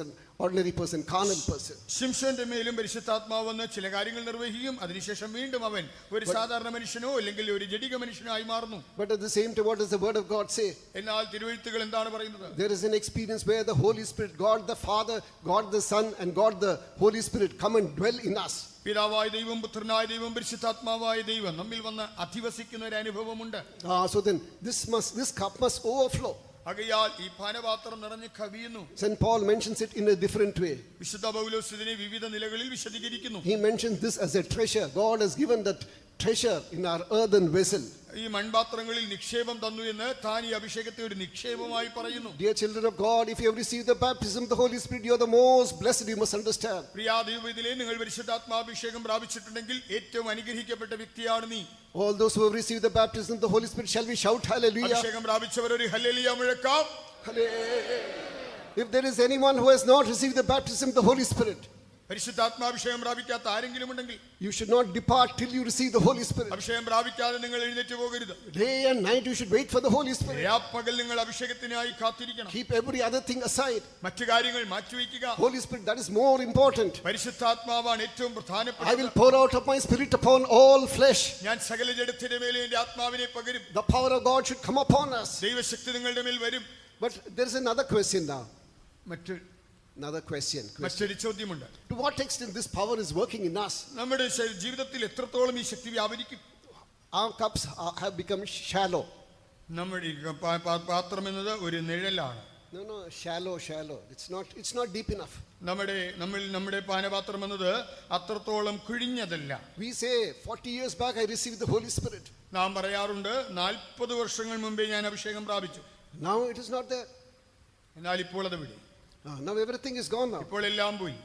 an ordinary person, carnal person. ശിംശോന്റെ മേലും പരിശുദ്ധാത്മാവ് വന്ന് ചില കാര്യങ്ങൾ നിർവഹിക്കും. അതിനുശേഷം വീണ്ടും അവൻ ഒരു സാധാരണ മനുഷ്യനോ അല്ലെങ്കിൽ ഒരു ജഡിക മനുഷ്യനോ ആയി മാറുന്നു. But at the same time, what does the word of God say? എന്നാൽ തിരുവെഴുത്തുകൾ എന്താണ് പറയുന്നത്? There is an experience where the Holy Spirit, God the Father, God the Son, and God the Holy Spirit come and dwell in us. പിതാവായ ദൈവം, പുത്രനായ ദൈവം, പരിശുദ്ധാത്മാവായ ദൈവം നമ്മിൽ വന്ന് അധിവസിക്കുന്ന ഒരു അനുഭവമുണ്ട്. So then this cup must overflow. ആകയാൽ ഈ പാനപാത്രം നിറഞ്ഞ് കവിയുന്നു. St. Paul mentions it in a different way. വിശുദ്ധ പൗലോസ് ഇതിനെ വിവിധ നിലകളിൽ വിശദീകരിക്കുന്നു. He mentions this as a treasure. God has given that treasure in our earthen vessel. ഈ മൺപാത്രങ്ങളിൽ നിക്ഷേപം തന്നു എന്ന് താൻ ഈ അഭിഷേകത്തെ ഒരു നിക്ഷേപമായി പറയുന്നു. Dear children of God, if you have received the baptism of the Holy Spirit, you are the most blessed. You must understand. പ്രിയ ദൈവവേദിയിലെ നിങ്ങൾ പരിശുദ്ധാത്മാഭിഷേകം പ്രാപിച്ചിട്ടുണ്ടെങ്കിൽ ഏറ്റവും അനുഗ്രഹിക്കപ്പെട്ട വ്യക്തിയാണ് നീ. All those who have received the baptism of the Holy Spirit, shall we shout hallelujah? അഭിഷേകം പ്രാപിച്ചവർ ഒരു hallelujah മുഴക്കാം. If there is anyone who has not received the baptism of the Holy Spirit, പരിശുദ്ധാത്മാഭിഷേകം പ്രാപിക്കാത്ത ആരെങ്കിലും ഉണ്ടെങ്കിൽ you should not depart till you receive the Holy Spirit. അഭിഷേകം പ്രാപിക്കാതെ നിങ്ങൾ എഴുന്നേറ്റ് പോകരുത്. Day and night you should wait for the Holy Spirit. രാപ്പകൽ നിങ്ങൾ അഭിഷേകത്തിനായി കാത്തിരിക്കണം. Keep every other thing aside. മറ്റു കാര്യങ്ങൾ മാറ്റിവെക്കുക. Holy Spirit, that is more important. പരിശുദ്ധാത്മാവാണ് ഏറ്റവും I will പ്രധാനപ്പെട്ടത്. pour out of my spirit upon all flesh. ഞാൻ സകല ജഡത്തിന്റെ മേലെ എന്റെ ആത്മാവിനെ പകരും. The power of God should come upon us. ദൈവശക്തി നിങ്ങളുടെ മേൽ വരും. But there is another question now. Another question. മറ്റൊരു ചോദ്യമുണ്ട്. To what extent this power is working in us? നമ്മുടെ ജീവിതത്തിൽ എത്രത്തോളം ഈ ശക്തി വ്യാപരിക്കും? Our cups have become shallow. നമ്മുടെ പാത്രം എന്നത് ഒരു നിഴലാണ്. No, shallow. It's not deep enough. നമ്മുടെ പാനപാത്രം എന്നത് അത്രത്തോളം കുഴിഞ്ഞതല്ല. We say 40 years back I received the Holy Spirit. നാം പറയാറുണ്ട് 40 വർഷങ്ങൾ മുമ്പേ ഞാൻ അഭിഷേകം പ്രാപിച്ചു. Now it is not there. എന്നാൽ ഇപ്പോൾ അത് വിടി. Now everything is gone now. ഇപ്പോൾ എല്ലാം പോയി.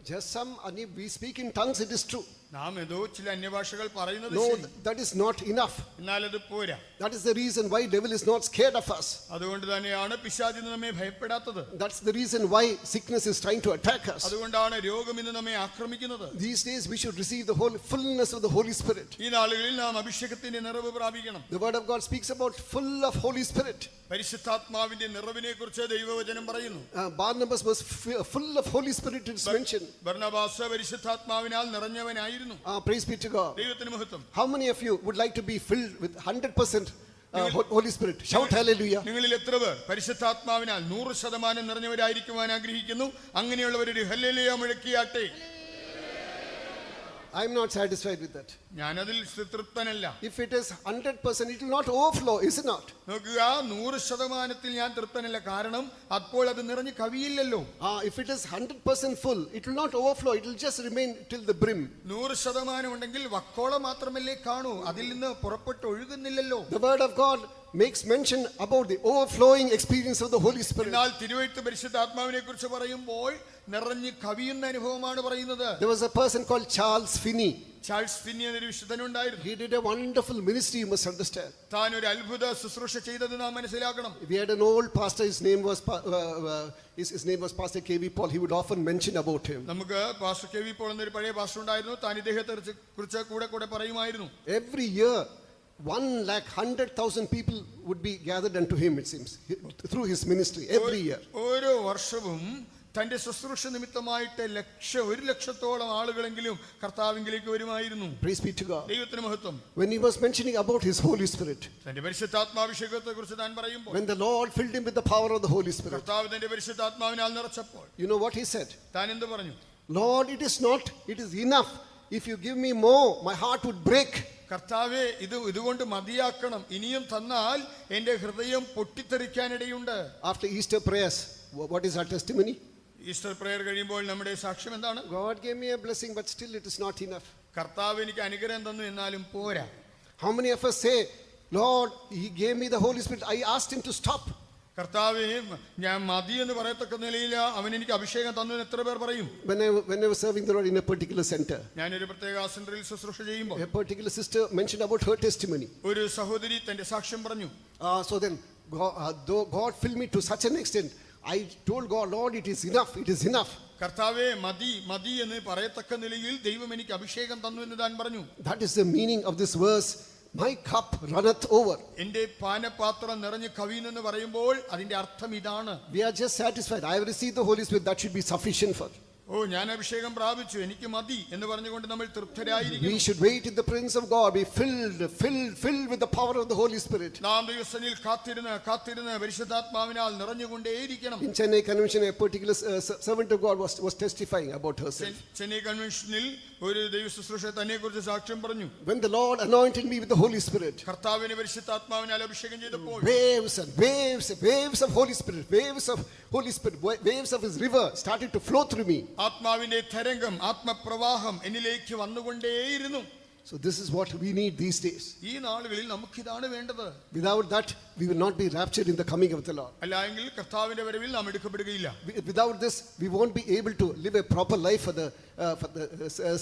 Just we speak in tongues, it is true. നാം ഏതോ ചില അന്യഭാഷകൾ പറയുന്നത് No, ശരി. that is not enough. എന്നാൽ അത് പോരാ. That is the reason why devil is not scared of us. അതുകൊണ്ട് തന്നെയാണ് പിശാച് നമ്മെ ഭയപ്പെടാത്തത്. That's the reason why sickness is trying to attack us. അതുകൊണ്ടാണ് രോഗം ഇന്ന് നമ്മെ ആക്രമിക്കുന്നത്. These days we should receive the whole fullness of the Holy Spirit. ഈ നാളുകളിൽ നാം അഭിഷേകത്തിന്റെ നിറവ് പ്രാപിക്കണം. The word of God speaks about full of Holy Spirit. പരിശുദ്ധാത്മാവിന്റെ നിറവിനെ കുറിച്ച് ദൈവവചനം പറയുന്നു. Barnabas was full of Holy Spirit, it is mentioned. Barnabas പരിശുദ്ധാത്മാവിനാൽ നിറഞ്ഞവനായിരുന്നു. Praise be to God. ദൈവത്തിന് മഹത്വം. How many of you would like to be filled with 100% Holy Spirit. Shout hallelujah. നിങ്ങളിൽ എത്ര പേർ പരിശുദ്ധാത്മാവിനാൽ 100% നിറഞ്ഞവരായിരിക്കുവാൻ ആഗ്രഹിക്കുന്നു? അങ്ങനെയുള്ളവരൊരു hallelujah മുഴക്കിയാട്ടെ. I am not satisfied with that. ഞാനതിൽ തൃപ്തനല്ല. If it is 100%, it will not overflow, is it not? നോക്കുക, 100% ഞാൻ തൃപ്തനല്ല. കാരണം അപ്പോൾ അത് നിറഞ്ഞു കവിയില്ലല്ലോ. If it is 100% full, it will not overflow, it will just remain till the brim. 100% ഉണ്ടെങ്കിൽ വക്കോളം മാത്രമല്ലേ കാണൂ, അതിൽ നിന്ന് പുറപ്പെട്ട് ഒഴുകുന്നില്ലല്ലോ. The word of God makes mention about the overflowing experience of the Holy Spirit. എന്നാൽ തിരുവെഴുത്ത് പരിശുദ്ധാത്മാവിനെ കുറിച്ച് പറയുമ്പോൾ നിറഞ്ഞു കവിയുന്ന അനുഭവമാണ് പറയുന്നത്. There was a person called Charles Finney. Charles Finny എന്നൊരു വിശുദ്ധനുണ്ടായിരുന്നു. He did a wonderful ministry, you must understand. താൻ ഒരു അത്ഭുത ശുശ്രൂഷ ചെയ്തത് നാം മനസ്സിലാക്കണം. We had an old pastor, his name was Pastor K.V. Paul. He would often mention about him. നമുക്ക് pastor K V Paul എന്നൊരു പഴയ പാസ്റ്റർ ഉണ്ടായിരുന്നു. താൻ ഇദ്ദേഹത്തെ കുറിച്ച് കൂടെ പറയുമായിരുന്നു. Every year 1,100,000 people would be gathered unto him, it seems, through his ministry every year. ഓരോ വർഷവും തന്റെ ശുശ്രൂഷ നിമിത്തമായിട്ട് 1,00,000 ആളുകളെങ്കിലും കർത്താവിലേക്ക് വരുമായിരുന്നു. Praise be to God. ദൈവത്തിന് മഹത്വം. When he was mentioning about his Holy Spirit, തന്റെ പരിശുദ്ധാത്മാഭിഷേകത്തെ കുറിച്ച് താൻ പറയുമ്പോൾ, when the Lord filled him with the power of the Holy Spirit, കർത്താവ് തന്റെ പരിശുദ്ധാത്മാവിനാൽ നിറച്ചപ്പോൾ, you know what he said? താൻ എന്ത് പറഞ്ഞു? Lord, it is enough. If you give me more, my heart would break. കർത്താവേ, ഇതുകൊണ്ട് മതിയാക്കണം. ഇനിയും തന്നാൽ എന്റെ ഹൃദയം പൊട്ടിത്തെറിക്കാനിടയുണ്ട്. After Easter prayers, what is our testimony? Easter prayer കഴിയുമ്പോൾ നമ്മുടെ സാക്ഷ്യം എന്താണ്? God gave me a blessing, but still it is not enough. കർത്താവ് എനിക്ക് അനുഗ്രഹം തന്നു, എന്നാലും പോരാ. How many of us say, Lord, he gave me the Holy Spirit, I asked him to stop. കർത്താവേ, ഞാൻ മതി എന്ന് പറയത്തക്ക നിലയിൽ അവൻ എനിക്ക് അഭിഷേകം തന്നു എന്ന് എത്ര പേർ പറയും? When I was serving the Lord in a particular center, ഞാനൊരു പ്രത്യേക സെന്ററിൽ ശുശ്രൂഷ ചെയ്യുമ്പോൾ a particular sister mentioned about her testimony. ഒരു സഹോദരി തന്റെ സാക്ഷ്യം പറഞ്ഞു. So then, though God filled me to such an extent, I told God, Lord, it is enough, it is enough. കർത്താവേ, മതി എന്ന് പറയത്തക്ക നിലയിൽ ദൈവം എനിക്ക് അഭിഷേകം തന്നു എന്ന് താൻ പറഞ്ഞു. That is the meaning of this verse. My cup runneth over. എന്റെ പാനപാത്രം നിറഞ്ഞു കവിയുന്നെന്ന് പറയുമ്പോൾ അതിന്റെ അർത്ഥം ഇതാണ്. We are just satisfied. I have received the Holy Spirit. That should be sufficient for. ഞാൻ അഭിഷേകം പ്രാപിച്ചു, എനിക്ക് മതി എന്ന് പറഞ്ഞുകൊണ്ട് നമ്മൾ തൃപ്തരായിരിക്കും. We should wait in the presence of God, be filled with the power of the Holy Spirit. നാം ദൈവസന്നിധിയിൽ കാത്തിരുന്ന് പരിശുദ്ധാത്മാവിനാൽ നിറഞ്ഞുകൊണ്ടേയിരിക്കണം. In Chennai Convention, a particular servant of God was testifying about herself. Chennai കൺവെൻഷനിൽ ഒരു ദൈവ ശുശ്രൂഷ തന്നെ കുറിച്ച് സാക്ഷ്യം പറഞ്ഞു. When the Lord anointed me with the Holy Spirit, കർത്താവിനെ പരിശുദ്ധാത്മാവിനാൽ അഭിഷേകം ചെയ്തപ്പോൾ waves of Holy Spirit, waves of his river started to flow through me. ആത്മാവിന്റെ തരംഗം, ആത്മപ്രവാഹം എന്നിലേക്ക് വന്നുകൊണ്ടേയിരുന്നു. So this is what we need these days. ഈ നാളുകളിൽ നമുക്കിതാണ് വേണ്ടത്. Without that, we will not be raptured in the coming of the Lord. അല്ലെങ്കിൽ കർത്താവിന്റെ വരവിൽ നാം എടുക്കപ്പെടുകയില്ല. Without this, we won't be able to live a proper life for the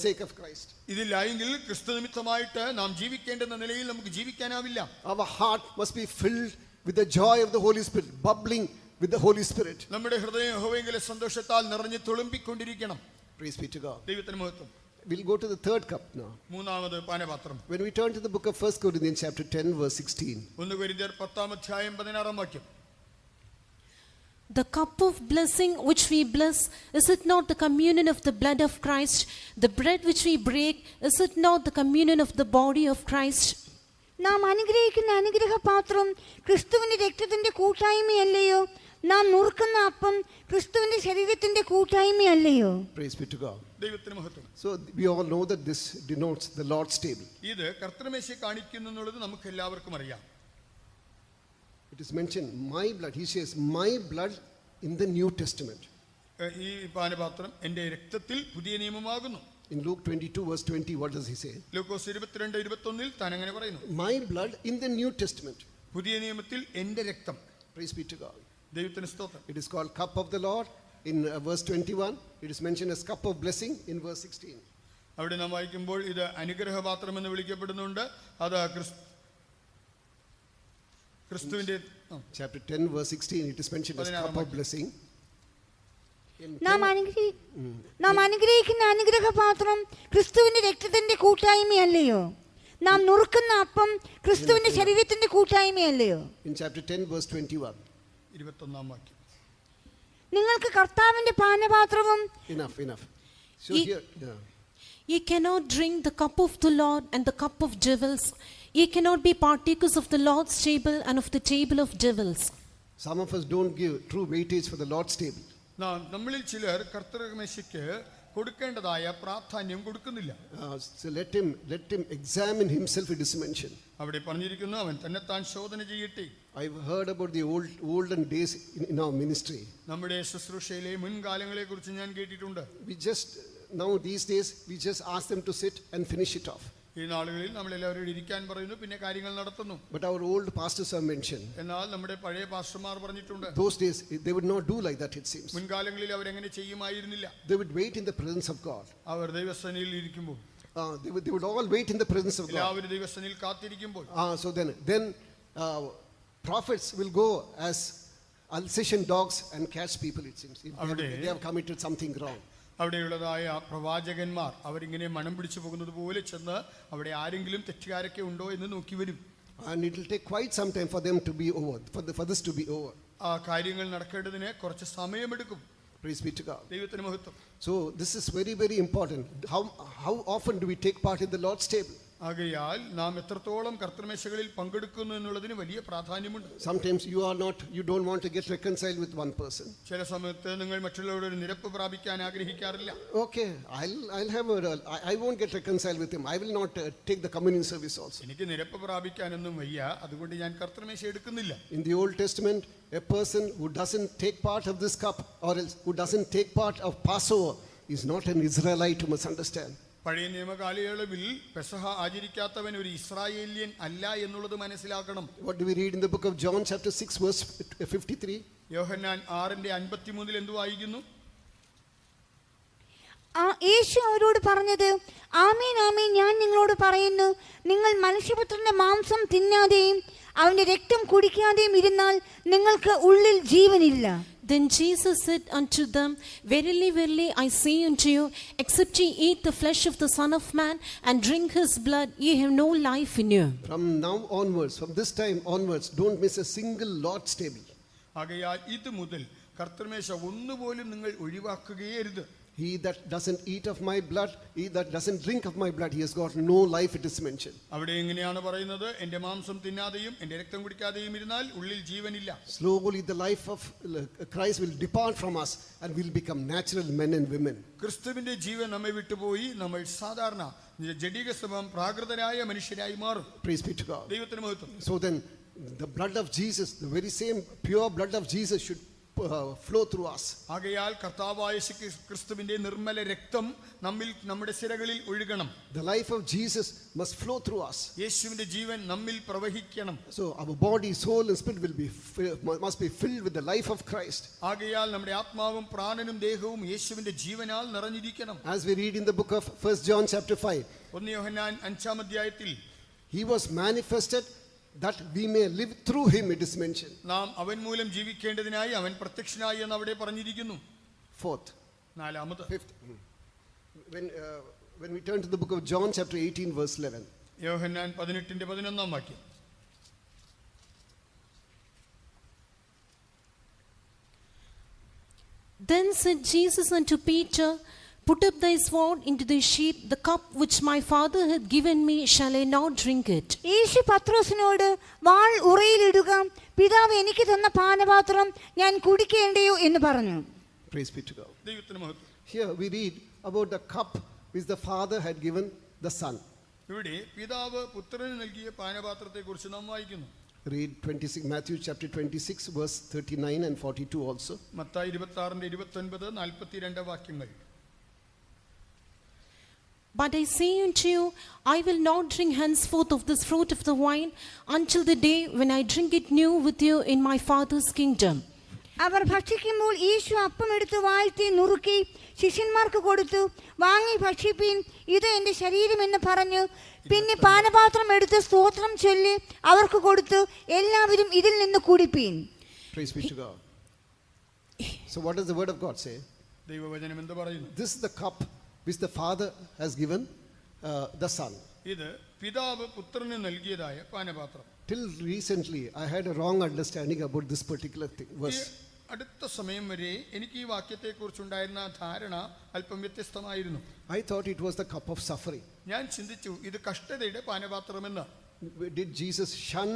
sake of Christ. ഇതില്ലെങ്കിൽ ക്രിസ്തു നിമിത്തമായിട്ട് നാം ജീവിക്കേണ്ടുന്ന നിലയിൽ നമുക്ക് ജീവിക്കാനാവില്ല. Our heart must be filled with the joy of the Holy Spirit, bubbling with the Holy Spirit. നമ്മുടെ ഹൃദയം യഹോവയിലെ സന്തോഷത്താൽ നിറഞ്ഞു തുളുമ്പിക്കൊണ്ടിരിക്കണം. Praise be to God. ദൈവത്തിന് മഹത്വം. We'll go to the third cup now. മൂന്നാമത് പാനപാത്രം. When we turn to the book of 1 Corinthians chapter 10 verse 16. 1 കൊരിന്ത്യർ 10-16 വാക്യം. The cup of blessing which we bless, is it not the communion of the blood of Christ? The bread which we break, is it not the communion of the body of Christ? നാം അനുഗ്രഹിക്കുന്ന അനുഗ്രഹപാത്രം ക്രിസ്തുവിന്റെ രക്തത്തിന്റെ കൂട്ടായ്മയല്ലയോ? നാം നുറുക്കുന്ന അപ്പം ക്രിസ്തുവിന്റെ ശരീരത്തിന്റെ കൂട്ടായ്മയല്ലയോ? Praise be to God. ദൈവത്തിന് മഹത്വം. So we all know that this denotes the Lord's table. ഇത് കർത്തൃമേശയെ കാണിക്കുന്നു എന്നുള്ളത് നമുക്ക് എല്ലാവർക്കും അറിയാം. It is mentioned, my blood. He says, my blood in the New Testament. ഈ പാനപാത്രം എന്റെ രക്തത്തിൽ പുതിയ നിയമമാകുന്നു. In Luke 22 verse 20, what does he say? ലൂക്കോസ് 22:21 താൻ അങ്ങനെ പറയുന്നു. My blood in the New Testament. പുതിയ നിയമത്തിൽ എന്റെ രക്തം. Praise be to God. ദൈവത്തിന് സ്തോത്രം. It is called cup of the Lord in verse 21. It is mentioned as cup of blessing in verse 16. അവിടെ നാം വായിക്കുമ്പോൾ ഇത് അനുഗ്രഹപാത്രം എന്ന് വിളിക്കപ്പെടുന്നുണ്ട്. അത് ക്രിസ്തുവിന്റെ chapter 10 verse 16, it is mentioned as cup of blessing. നാം അനുഗ്രഹിക്കുന്ന അനുഗ്രഹപാത്രം ക്രിസ്തുവിന്റെ രക്തത്തിന്റെ കൂട്ടായ്മയല്ലയോ? നാം നുറുക്കുന്ന അപ്പം ക്രിസ്തുവിന്റെ ശരീരത്തിന്റെ കൂട്ടായ്മയല്ലയോ? In chapter 10 verse 21. 21 വാക്യം. നിങ്ങൾക്ക് കർത്താവിന്റെ പാനപാത്രവും Enough. So Ye- here, yeah. Ye cannot drink the cup of the Lord and the cup of devils. Ye cannot be partakers of the Lord's table and of the table of devils. Some of us don't give true weightage for the Lord's table. നമ്മളിൽ ചിലർ കർത്തൃമേശയ്ക്ക് കൊടുക്കേണ്ടതായ പ്രാധാന്യം കൊടുക്കുന്നില്ല. So let him examine himself, it is mentioned. അവിടെ പറഞ്ഞിരിക്കുന്നു, അവൻ തന്നെത്താൻ ശോധന ചെയ്യട്ടെ. I've heard about the olden days in our ministry. നമ്മുടെ ശുശ്രൂഷയിലെ മുൻകാലങ്ങളെ കുറിച്ച് ഞാൻ കേട്ടിട്ടുണ്ട്. Now these days we just ask them to sit and finish it off. ഈ നാളുകളിൽ നമ്മൾ എല്ലാവരോടും ഇരിക്കാൻ പറയുന്നു, പിന്നെ കാര്യങ്ങൾ നടത്തുന്നു. But our old pastors have mentioned. എന്നാൽ നമ്മുടെ പഴയ പാസ്റ്റർമാർ പറഞ്ഞിട്ടുണ്ട്, Those days they would not do like that, it seems. മുൻകാലങ്ങളിൽ അവരെങ്ങനെ ചെയ്യുമായിരുന്നില്ല. They would wait in the presence of God. അവർ ദൈവസന്നിധിയിൽ ഇരിക്കുമ്പോൾ, they would all wait in the presence of God. എല്ലാവരും ദൈവസന്നിധിയിൽ കാത്തിരിക്കുമ്പോൾ, So then prophets will go as Alsatian dogs and catch people, it seems. If they have committed something wrong. അവിടെയുള്ളതായ പ്രവാചകന്മാർ അവരിങ്ങനെ മണം പിടിച്ചു പോകുന്നത് പോലെ ചെന്ന് അവിടെ ആരെങ്കിലും തെറ്റുകാരൊക്കെ ഉണ്ടോ എന്ന് നോക്കി വരും. And it will take quite some time for them to be over, for this to be over. ആ കാര്യങ്ങൾ നടക്കേണ്ടതിന് കുറച്ച് സമയമെടുക്കും. Praise be to God. ദൈവത്തിന് മഹത്വം. So this is very, very important. How often do we take part in the Lord's table? ആകയാൽ നാം എത്രത്തോളം കർത്തൃമേശകളിൽ പങ്കെടുക്കുന്നു എന്നുള്ളതിന് വലിയ പ്രാധാന്യമുണ്ട്. Sometimes you don't want to get reconciled with one person. ചില സമയത്ത് നിങ്ങൾ മറ്റുള്ളവരോട് ഒരു നിരപ്പ് പ്രാപിക്കാൻ ആഗ്രഹിക്കാറില്ല. Okay, I won't get reconciled with him. I will not take the communion service also. എനിക്ക് നിരപ്പ് പ്രാപിക്കാനൊന്നും വയ്യ, അതുകൊണ്ട് ഞാൻ കർത്തൃമേശ എടുക്കുന്നില്ല. In the Old Testament, a person who doesn't take part of this cup, or else who doesn't take part of Passover, is not an Israelite, you must understand. പഴയ നിയമകാലയളവിൽ പെസഹ ആചരിക്കാത്തവൻ ഒരു ഇസ്രായേലിയൻ അല്ല എന്നുള്ളത് മനസ്സിലാക്കണം. What do we read in the book of John chapter 6 verse 53? യോഹന്നാൻ 6:53 എന്തു വായിക്കുന്നു? യേശു അവരോട് പറഞ്ഞത്, ആമേൻ ആമേൻ ഞാൻ നിങ്ങളോട് പറയുന്നു, നിങ്ങൾ മനുഷ്യപുത്രന്റെ മാംസം തിന്നാതെയും അവന്റെ രക്തം കുടിക്കാതെയും ഇരുന്നാൽ നിങ്ങൾക്ക് ഉള്ളിൽ ജീവനില്ല. Then Jesus said unto them, Verily, verily, I say unto you, except ye eat the flesh of the Son of Man and drink his blood, ye have no life in you. From now onwards, from this time onwards, don't miss a single Lord's table. ആകയാൽ ഇത് മുതൽ കർത്തൃമേശ ഒന്നുപോലും നിങ്ങൾ ഒഴിവാക്കുകയരുത്. He that doesn't eat of my blood, he that doesn't drink of my blood, he has got no life, it is mentioned. അവിടെ എങ്ങനെയാണ് പറയുന്നത്? എൻ്റെ മാംസം തിന്നാതെയും എൻ്റെ രക്തം കുടിക്കാതെയും ഇരുന്നാൽ ഉള്ളിൽ ജീവനില്ല. Slowly the life of Christ will depart from us and we'll become natural men and women. ക്രിസ്തുവിന്റെ ജീവൻ നമ്മെ വിട്ടുപോയി നമ്മൾ സാധാരണ ജഡിക സ്വഭാവം പ്രാകൃതരായ മനുഷ്യരായി മാറും. Praise be to God. ദൈവത്തിന് മഹത്വം. So then the blood of Jesus, the very same pure blood of Jesus should flow through us. ആകയാൽ കർത്താവായ ക്രിസ്തുവിന്റെ നിർമ്മല രക്തം നമ്മിൽ നമ്മുടെ സിരകളിൽ ഒഴുകണം. The life of Jesus must flow through us. യേശുവിന്റെ ജീവൻ നമ്മിൽ പ്രവഹിക്കണം. So our body, soul and spirit must be filled with the life of Christ. ആകയാൽ നമ്മുടെ ആത്മാവും പ്രാണനും ദേഹവും യേശുവിന്റെ ജീവനാൽ നിറഞ്ഞിരിക്കണം. As we read in the book of 1 John chapter 5, 1 യോഹന്നാൻ 5-ാം അധ്യായത്തിൽ he was manifested that we may live through him, it is mentioned. നാം അവൻ മൂലം ജീവിക്കേണ്ടതിനായി അവൻ പ്രത്യക്ഷനായി എന്ന് അവിടെ പറഞ്ഞിരിക്കുന്നു. Fourth, നാലാമത്, fifth, when we turn to the book of John chapter 18 verse 11. യോഹന്നാൻ 18:11 വാക്യം. Then said Jesus unto Peter, Put up thy sword into the sheath, the cup which my Father hath given me, shall I not drink it? യേശു പത്രോസിനോട്, വാൾ ഉറയിലിടുക, പിതാവ് എനിക്ക് തന്ന പാനപാത്രം ഞാൻ കുടിക്കേണ്ടയോ എന്ന് പറഞ്ഞു. Praise be to God. ദൈവത്തിന് മഹത്വം. Here we read about the cup which the Father had given the Son. ഇവിടെ പിതാവ് പുത്രന് നൽകിയ പാനപാത്രത്തെ കുറിച്ച് നാം വായിക്കുന്നു. Read Matthew chapter 26 verse 39 and 42 also. Mathai 26:29-42 വാക്യങ്ങൾ. But I say unto you, I will not drink henceforth of this fruit of the vine until the day when I drink it new with you in my Father's kingdom. അവർ ഭക്ഷിക്കുമ്പോൾ യേശു അപ്പം എടുത്ത് വാഴ്ത്തി നുറുക്കി ശിഷ്യന്മാർക്ക് കൊടുത്തു, വാങ്ങി ഭക്ഷിപ്പീൻ, ഇത് എൻ്റെ ശരീരം എന്ന് പറഞ്ഞു. പിന്നെ പാനപാത്രം എടുത്ത് സ്തോത്രം ചൊല്ലി അവർക്ക് കൊടുത്തു, എല്ലാവരും ഇതിൽ നിന്ന് കുടിപ്പീൻ. Praise be to God. So what does the word of God say? ദൈവവചനം എന്ത് പറയുന്നു? This is the cup which the Father has given the Son. ഇത് പിതാവ് പുത്രന് നൽകിയതായ പാനപാത്രം. Till recently I had a wrong understanding about this particular verse. അടുത്ത സമയം വരെ എനിക്ക് ഈ വാക്യത്തെക്കുറിച്ചുണ്ടായിരുന്ന ധാരണ അല്പം വ്യത്യസ്തമായിരുന്നു. I thought it was the cup of suffering. ഞാൻ ചിന്തിച്ചു ഇത് കഷ്ടതയുടെ പാനപാത്രമെന്ന്. Did Jesus shun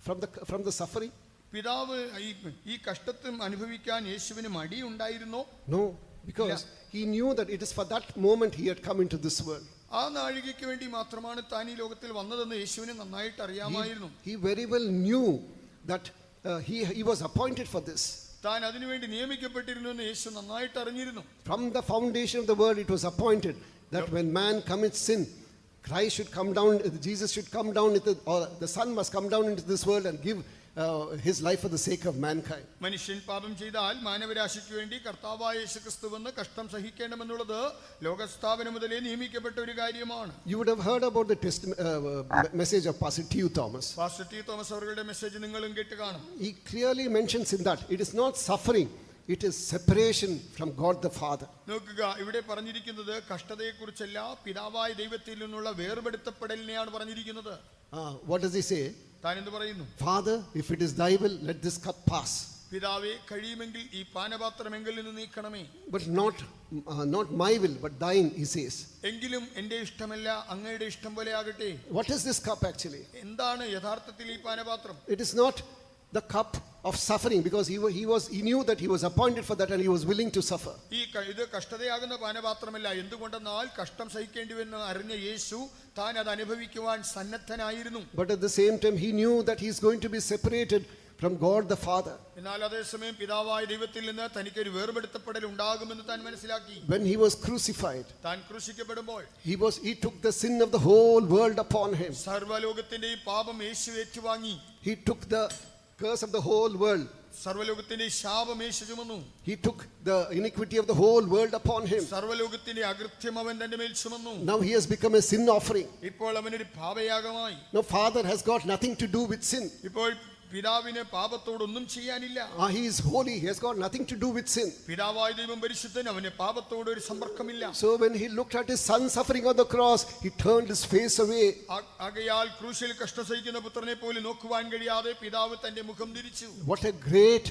from the suffering? പിതാവ് ഈ കഷ്ടത്തും അനുഭവിക്കാൻ യേശുവിന് മടിയുണ്ടായിരുന്നോ? No, because he knew that it is for that moment he had come into this world. ആ നാഴികയ്ക്ക് വേണ്ടി മാത്രമാണ് താൻ ഈ ലോകത്തിൽ വന്നതെന്ന് യേശുവിന് നന്നായിട്ട് അറിയാമായിരുന്നു. He very well knew that he was appointed for this. താൻ അതിനുവേണ്ടി നിയമിക്കപ്പെട്ടിരുന്നു എന്ന് യേശു നന്നായിട്ട് അറിഞ്ഞിരുന്നു. From the foundation of the world it was appointed that when man commits sin, Christ should come down, Jesus should come down, or the Son must come down into this world and give his life for the sake of mankind. മനുഷ്യൻ പാപം ചെയ്താൽ മാനവരാശിക്ക് വേണ്ടി കർത്താവായ യേശുക്രിസ്തു വന്ന് കഷ്ടം സഹിക്കേണ്ടമെന്നുള്ളത് ലോകസ്ഥാപനം മുതലേ നിയമിക്കപ്പെട്ട ഒരു കാര്യമാണ്. You would have heard about the message of Pastor T. Thomas. Pastor T Thomas അവരുടെ മെസ്സേജ് നിങ്ങളും കേട്ട് കാണും. He clearly mentions in that it is not suffering, it is separation from God the Father. നോക്കുക, ഇവിടെ പറഞ്ഞിരിക്കുന്നത് കഷ്ടതയെക്കുറിച്ചല്ല, പിതാവായ ദൈവത്തിൽ നിന്നുള്ള വേർപെടുത്തപ്പെടലിനെയാണ് പറഞ്ഞിരിക്കുന്നത്. What does he say? താൻ എന്ത് പറയുന്നു? Father, if it is thy will, let this cup pass. പിതാവേ, കഴിയുമെങ്കിൽ ഈ പാനപാത്രം എങ്കിൽ നിന്ന് നീക്കണമേ. But not my will, but thine, he says. എങ്കിലും എന്റെ ഇഷ്ടമല്ല, അങ്ങയുടെ ഇഷ്ടം പോലെ ആകട്ടെ. What is this cup actually? എന്താണ് യഥാർത്ഥത്തിൽ ഈ പാനപാത്രം? It is not the cup of suffering, because he knew that he was appointed for that and he was willing to suffer. ഇത് കഷ്ടതയാകുന്ന പാനപാത്രമല്ല. എന്തുകൊണ്ടെന്നാൽ കഷ്ടം സഹിക്കേണ്ടിവെന്ന് അറിഞ്ഞ യേശു താൻ അത് അനുഭവിക്കുവാൻ സന്നദ്ധനായിരുന്നു. But at the same time he knew that he is going to be separated from God the Father. എന്നാൽ അതേസമയം പിതാവായ ദൈവത്തിൽ നിന്ന് തനിക്കൊരു വേർപെടുത്തപ്പെടൽ ഉണ്ടാകുമെന്ന് താൻ മനസ്സിലാക്കി. When he was crucified, താൻ ക്രൂശിക്കപ്പെടുമ്പോൾ he took the sin of the whole world upon him. സർവ്വലോകത്തിന്റെയും പാപം യേശു ഏറ്റുവാങ്ങി. He took the curse of the whole world. സർവ്വലോകത്തിന്റെ ശാപം യേശു ചുമന്നു. He took the iniquity of the whole world upon him. സർവ്വലോകത്തിന്റെ അകൃത്യം അവൻ തന്റെ മേൽ ചുമന്നു. Now he has become a sin offering. ഇപ്പോൾ അവനൊരു പാപയാഗമായി. Now Father has got nothing to do with sin. ഇപ്പോൾ പിതാവിന് പാപത്തോടൊന്നും ചെയ്യാനില്ല. He is holy, he has got nothing to do with sin. പിതാവായ ദൈവം പരിശുദ്ധൻ, അവന് പാപത്തോട് ഒരു സമ്പർക്കമില്ല. So when he looked at his son suffering on the cross, he turned his face away. ആകയാൽ ക്രൂശിൽ കഷ്ടം സഹിക്കുന്ന പുത്രനെ പോലും നോക്കുവാൻ കഴിയാതെ പിതാവ് തന്റെ മുഖം തിരിച്ചു. What a great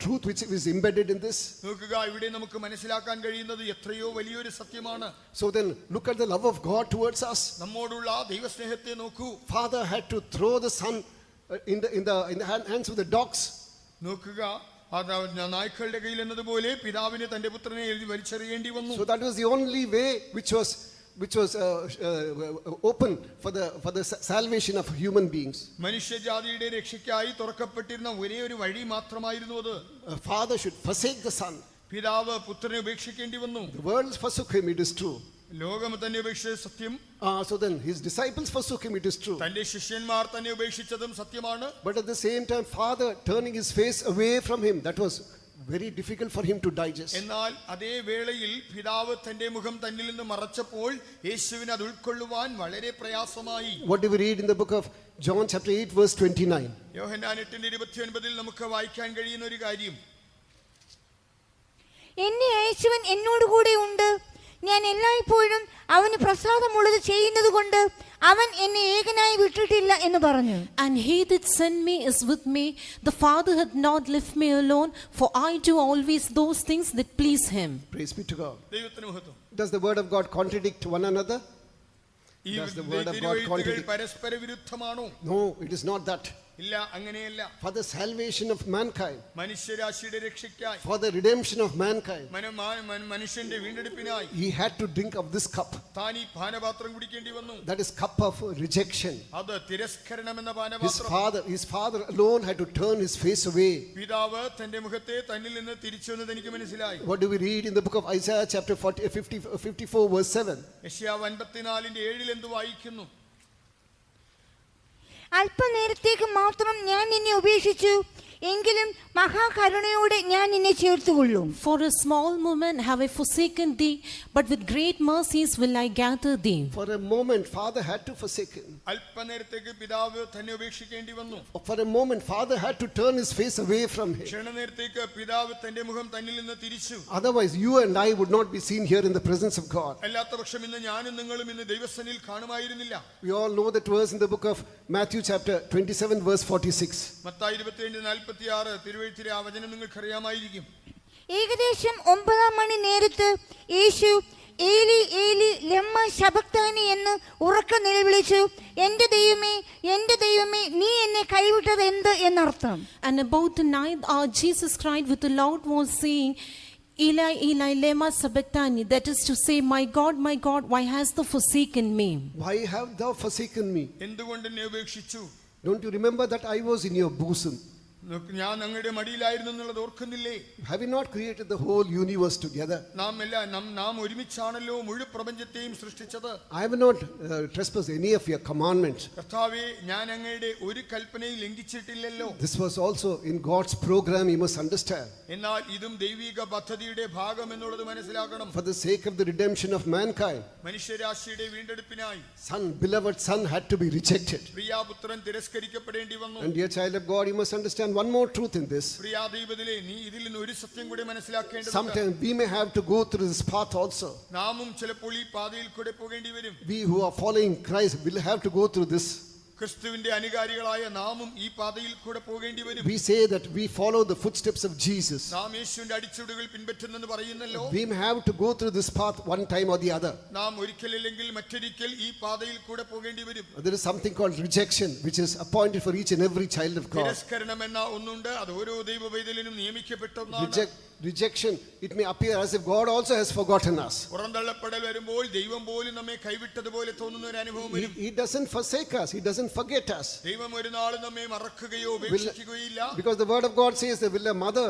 truth which is embedded in this. നോക്കുക, ഇവിടെ നമുക്ക് മനസ്സിലാക്കാൻ കഴിയുന്നത് എത്രയോ വലിയൊരു സത്യമാണ്. So then look at the love of God towards us. നമ്മോടുള്ള ദൈവസ്നേഹത്തെ നോക്കൂ. Father had to throw the son in the hands of the dogs. നോക്കുക, നായ്ക്കളുടെ കയ്യിൽ എന്നതുപോലെ പിതാവിനെ തന്റെ പുത്രനെ വലിച്ചെറിയേണ്ടി വന്നു. So that was the only way which was open for the salvation of human beings. മനുഷ്യജാതിയുടെ രക്ഷയ്ക്കായി തുറക്കപ്പെട്ടിരുന്ന ഒരേ ഒരു വഴി മാത്രമായിരുന്നു അത്. Father should forsake the son. പിതാവ് പുത്രനെ ഉപേക്ഷിക്കേണ്ടി വന്നു. The world forsook him, it is true. ലോകം തന്നെ ഉപേക്ഷിച്ച സത്യം. So then his disciples forsook him, it is true. തന്റെ ശിഷ്യന്മാർ തന്നെ ഉപേക്ഷിച്ചതും സത്യമാണ്. But at the same time Father turning his face away from him, that was very difficult for him to digest. എന്നാൽ അതേ വേളയിൽ പിതാവ് തന്റെ മുഖം തന്നിൽ നിന്ന് മറച്ചപ്പോൾ യേശുവിന് അത് ഉൾക്കൊള്ളുവാൻ വളരെ പ്രയാസമായി. What do we read in the book of John chapter 8 verse 29? യോഹന്നാൻ 8:29 നമുക്ക് വായിക്കാൻ കഴിയുന്ന ഒരു കാര്യം. എന്നെ അയച്ചവൻ എന്നോട് കൂടെ ഉണ്ട്. ഞാൻ എല്ലായ്പ്പോഴും അവന് പ്രസാദമുള്ളത് ചെയ്യുന്നത് കൊണ്ട് അവൻ എന്നെ ഏകനായി വിട്ടിട്ടില്ല എന്ന് പറഞ്ഞു. And he that sent me is with me. The Father hath not left me alone, for I do always those things that please him. Praise be to God. ദൈവത്തിന് മഹത്വം. Does the word of God contradict one another? Does the word of God contradict? പരസ്പര വിരുദ്ധമാണോ? No, it is not that. ഇല്ല, അങ്ങനെയല്ല. For the salvation of mankind, മനുഷ്യരാശിയുടെ രക്ഷയ്ക്കായി, for the redemption of mankind, മനുഷ്യന്റെ വീണ്ടെടുപ്പിനായി he had to drink of this cup. താൻ ഈ പാനപാത്രം കുടിക്കേണ്ടി വന്നു. That is cup of rejection. അത് തിരസ്കരണം എന്ന പാനപാത്രം. His father alone had to turn his face away. പിതാവ് തന്റെ മുഖത്തെ തന്നിൽ നിന്ന് തിരിച്ചു എന്ന് എനിക്ക് മനസ്സിലായി. What do we read in the book of Isaiah chapter 54 verse 7? യെശയ്യാവ് 54:7 എന്ത് വായിക്കുന്നു? അല്പനേരത്തേക്ക് മാത്രം ഞാൻ നിന്നെ ഉപേക്ഷിച്ചു, എങ്കിലും മഹാകരുണയോടെ ഞാൻ നിന്നെ ചേർത്തുകൊള്ളും. For a small moment have I forsaken thee, but with great mercies will I gather thee. For a moment, father had to forsake him. അല്പനേരത്തേക്ക് പിതാവ് തന്നെ ഉപേക്ഷിക്കേണ്ടി വന്നു. For a moment, father had to turn his face away from him. ക്ഷണനേരത്തേക്ക് പിതാവ് തന്റെ മുഖം തന്നിൽ നിന്ന് തിരിച്ചു. Otherwise, you and I would not be seen here in the presence of God. അല്ലാത്തപക്ഷം ഇന്ന് ഞാനും നിങ്ങളും ഇന്ന് ദൈവസന്നിധിയിൽ കാണുമായിരുന്നില്ല. We all know that verse in the book of Matthew chapter 27 verse 46. Mathai 27:46 തിരുവെഴുത്തിലെ ആ വചനം നിങ്ങൾക്കറിയാമായിരിക്കും. ഏകദേശം 9 മണി നേരത്ത് യേശു ഏലി ഏലി ലമ്മ ശബക്താനി എന്ന് ഉറക്കെ നിലവിളിച്ചു. എന്റെ ദൈവമേ നീ എന്നെ കൈവിട്ടത് എന്ത് എന്നർത്ഥം. And about the ninth hour Jesus cried with a loud voice, saying, Eli, Eli, lema sabachthani, that is to say, my God, why hast thou forsaken me? Why have thou forsaken me? എന്തുകൊണ്ട് എന്നെ ഉപേക്ഷിച്ചു? Don't you remember that I was in your bosom? ഞാൻ അങ്ങയുടെ മടിയിലായിരുന്നു എന്നുള്ളത് ഓർക്കുന്നില്ലേ? Have you not created the whole universe together? നാം ഒരുമിച്ചാണല്ലോ മുഴു പ്രപഞ്ചത്തെയും സൃഷ്ടിച്ചത്. I have not trespassed any of your commandments. കർത്താവേ, ഞാൻ അങ്ങയുടെ ഒരു കൽപ്പനയും ലംഘിച്ചിട്ടില്ലല്ലോ. This was also in God's program, you must understand. എന്നാൽ ഇതും ദൈവിക പദ്ധതിയുടെ ഭാഗം എന്നുള്ളത് മനസ്സിലാക്കണം. For the sake of the redemption of mankind, മനുഷ്യരാശിയുടെ വീണ്ടെടുപ്പിനായി beloved son had to be rejected. പ്രിയപുത്രൻ തിരസ്കരിക്കപ്പെടേണ്ടി വന്നു. And dear child of God, you must understand one more truth in this. പ്രിയാദൈവത്തിലെ നീ ഇതിൽ നിന്ന് ഒരു സത്യം കൂടി മനസ്സിലാക്കേണ്ടതുണ്ട്. Sometimes we may have to go through this path also. നാമും ചിലപ്പോൾ ഈ പാതയിൽ കൂടെ പോകേണ്ടി വരും. We who are following Christ will have to go through this. ക്രിസ്തുവിന്റെ അനുകാരികളായ നാമും ഈ പാതയിൽ കൂടെ പോകേണ്ടി വരും. We say that we follow the footsteps of Jesus. നാം യേശുവിന്റെ അടിച്ചുവടുകൾ പിൻപറ്റുന്നെന്ന് പറയുന്നല്ലോ. We may have to go through this path one time or the other. നാം ഒരിക്കലില്ലെങ്കിൽ മറ്റൊരിക്കൽ ഈ പാതയിൽ കൂടെ പോകേണ്ടി വരും. There is something called rejection, which is appointed for each and every child of God. തിരസ്കരണം എന്ന ഒന്നുണ്ട്. അത് ഓരോ ദൈവവൈതലിനും നിയമിക്കപ്പെട്ട ഒന്നാണ്. Rejection, it may appear as if God also has forgotten us. പുറന്തള്ളപ്പെടൽ വരുമ്പോൾ ദൈവം പോലും നമ്മെ കൈവിട്ടതുപോലെ തോന്നുന്ന ഒരു അനുഭവം വരും. He doesn't forsake us. He doesn't forget us. ദൈവം ഒരു നാളും നമ്മെ മറക്കുകയോ ഉപേക്ഷിക്കുകയില്ല. Because the word of God says that will a mother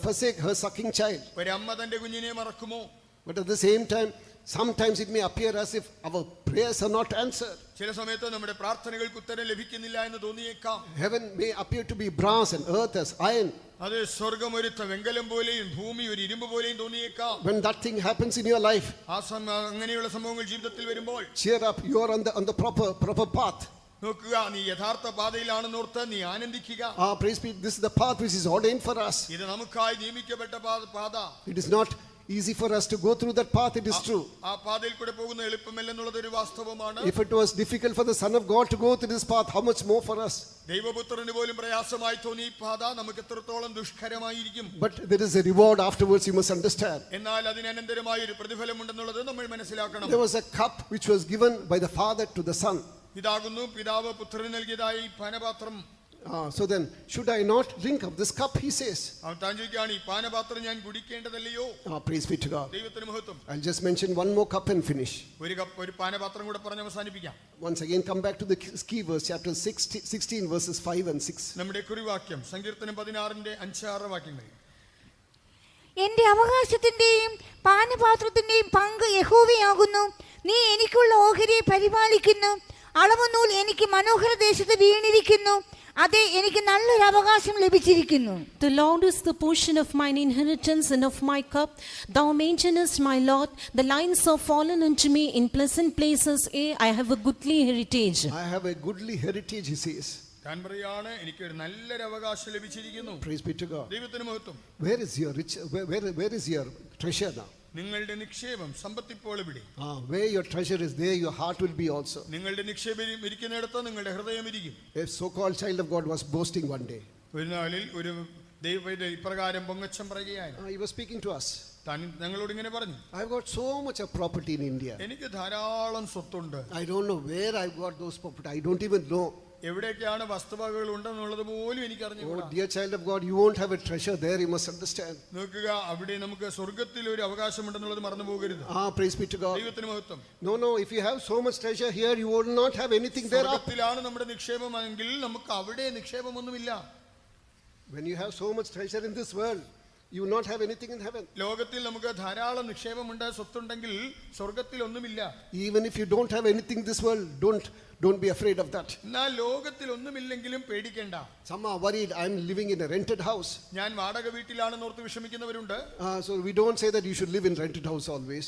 forsake her sucking child? ഒരു അമ്മ തന്റെ കുഞ്ഞിനെ മറക്കുമോ? But at the same time, sometimes it may appear as if our prayers are not answered. ചില സമയത്ത് നമ്മുടെ പ്രാർത്ഥനകൾക്ക് ഉത്തരം ലഭിക്കുന്നില്ല എന്ന് തോന്നിയേക്കാം. Heaven may appear to be brass and earth as iron. അത് സ്വർഗം ഒരു വെങ്കലം പോലെയും ഭൂമി ഒരു ഇരുമ്പ് പോലെയും തോന്നിയേക്കാം. When that thing happens in your life, അങ്ങനെയുള്ള സംഭവങ്ങൾ ജീവിതത്തിൽ വരുമ്പോൾ, cheer up, you are on the proper path. നോക്കുക, നീ യഥാർത്ഥ പാതയിലാണെന്നോർത്ത് നീ ആനന്ദിക്കുക. Praise be, this is the path which is ordained for us. ഇത് നമുക്കായി നിയമിക്കപ്പെട്ട പാത. It is not easy for us to go through that path, it is true. ആ പാതയിൽ കൂടെ പോകുന്ന എളുപ്പമല്ലെന്നുള്ളത് ഒരു വാസ്തവമാണ്. If it was difficult for the Son of God to go through this path, how much more for us? ദൈവപുത്രന് പോലും പ്രയാസമായി തോന്നിയ ഈ പാത നമുക്ക് എത്രത്തോളം ദുഷ്കരമായിരിക്കും. But there is a reward afterwards, you must understand. എന്നാൽ അതിന് അനന്തരമായ ഒരു പ്രതിഫലമുണ്ടെന്നുള്ളത് നമ്മൾ മനസ്സിലാക്കണം. There was a cup which was given by the Father to the Son. ഇതാകുന്നു പിതാവ് പുത്രന് നൽകിയതായി പാനപാത്രം. So then, should I not drink of this cup, he says. അവൻ താൻ ചോദിക്കുകയാണ്, ഈ പാനപാത്രം ഞാൻ കുടിക്കേണ്ടതല്ലയോ? Praise be to God. ദൈവത്തിന് മഹത്വം. I'll just mention one more cup and finish. ഒരു പാനപാത്രം കൂടെ പറഞ്ഞ് അവസാനിപ്പിക്കാം. Once again, come back to the key verse, chapter 16 verses 5 and 6. നമ്മുടെ കുറിവാക്യം സങ്കീർത്തനം 16 5-6 വാക്യങ്ങൾ. എന്റെ അവകാശത്തിന്റെയും പാനപാത്രത്തിന്റെയും പങ്ക് യഹോവയാകുന്നു. നീ എനിക്കുള്ള ഓഹരിയെ പരിപാലിക്കുന്നു. അളവുനൂൽ എനിക്ക് മനോഹര ദേശത്ത് വീണിരിക്കുന്നു. അതെ, എനിക്ക് നല്ലൊരു അവകാശം ലഭിച്ചിരിക്കുന്നു. The Lord is the portion of mine inheritance and of my cup. Thou maintainest my lot. The lines are fallen unto me in pleasant places. I have a goodly heritage. I have a goodly heritage, he says. താൻ പറയാണ്, എനിക്ക് ഒരു നല്ലൊരു അവകാശം ലഭിച്ചിരിക്കുന്നു. Praise be to God. ദൈവത്തിന് മഹത്വം. Where is your where is your treasure now? നിങ്ങളുടെ നിക്ഷേപം സമ്പത്ത് ഇപ്പോൾ എവിടെ? Where your treasure is, there your heart will be also. നിങ്ങളുടെ നിക്ഷേപം ഇരിക്കുന്നിടത്ത് നിങ്ങളുടെ ഹൃദയം ഇരിക്കും. A so-called child of God was boasting one day. ഒരു നാളിൽ ഒരു ദൈവവൈതൽ ഇപ്രകാരം പൊങ്ങച്ചം പറയുകയായിരുന്നു. He was speaking to us. താൻ ഞങ്ങളോട് ഇങ്ങനെ പറഞ്ഞു, I've got so much of property in India. എനിക്ക് ധാരാളം സ്വത്തുണ്ട്. I don't know where I've got those property. I don't even know. എവിടെയൊക്കെയാണ് വസ്തുവകകൾ ഉണ്ടെന്നുള്ളത് പോലും എനിക്ക് അറിഞ്ഞുകൂടാ. Oh, dear child of God, you won't have a treasure there, you must understand. നോക്കുക, അവിടെ നമുക്ക് സ്വർഗ്ഗത്തിൽ ഒരു അവകാശമുണ്ടെന്നുള്ളത് മറന്നു പോകരുത്. Praise be to God. ദൈവത്തിന് മഹത്വം. No, if you have so much treasure here, you will not have anything there. സ്വർഗ്ഗത്തിലാണ് നമ്മുടെ നിക്ഷേപമെങ്കിൽ നമുക്ക് അവിടെ നിക്ഷേപമൊന്നുമില്ല. When you have so much treasure in this world, you will not have anything in heaven. ലോകത്തിൽ നമുക്ക് ധാരാളം നിക്ഷേപമുണ്ട്, സ്വത്തുണ്ടെങ്കിൽ സ്വർഗത്തിൽ ഒന്നുമില്ല. Even if you don't have anything in this world, don't be afraid of that. എന്നാൽ ലോകത്തിൽ ഒന്നുമില്ലെങ്കിലും പേടിക്കേണ്ട. Some are worried, I'm living in a rented house. ഞാൻ വാടക വീട്ടിലാണെന്ന് ഓർത്ത് വിഷമിക്കുന്നവരുണ്ട്. So we don't say that you should live in rented house always.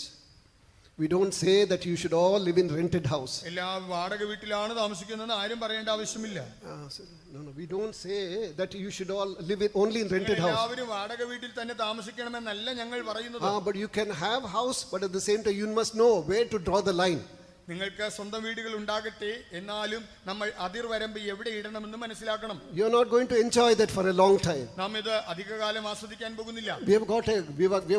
We don't say that you should all live in rented house. എല്ലാ വാടക വീട്ടിലാണ് താമസിക്കുന്നതെന്ന് ആരും പറയേണ്ട ആവശ്യമില്ല. No, we don't say that you should all live only in rented house. എല്ലാവരും വാടക വീട്ടിൽ തന്നെ താമസിക്കണമെന്നല്ല ഞങ്ങൾ പറയുന്നത്. But you can have house, but at the same time you must know where to draw the line. നിങ്ങൾക്ക് സ്വന്തം വീടുകൾ ഉണ്ടാകട്ടെ, എന്നാലും നമ്മൾ അതിർവരമ്പ് എവിടെ ഇടണമെന്ന് മനസ്സിലാക്കണം. You are not going to enjoy that for a long time. നാം ഇത് അധികകാലം ആസ്വദിക്കാൻ പോകുന്നില്ല. We have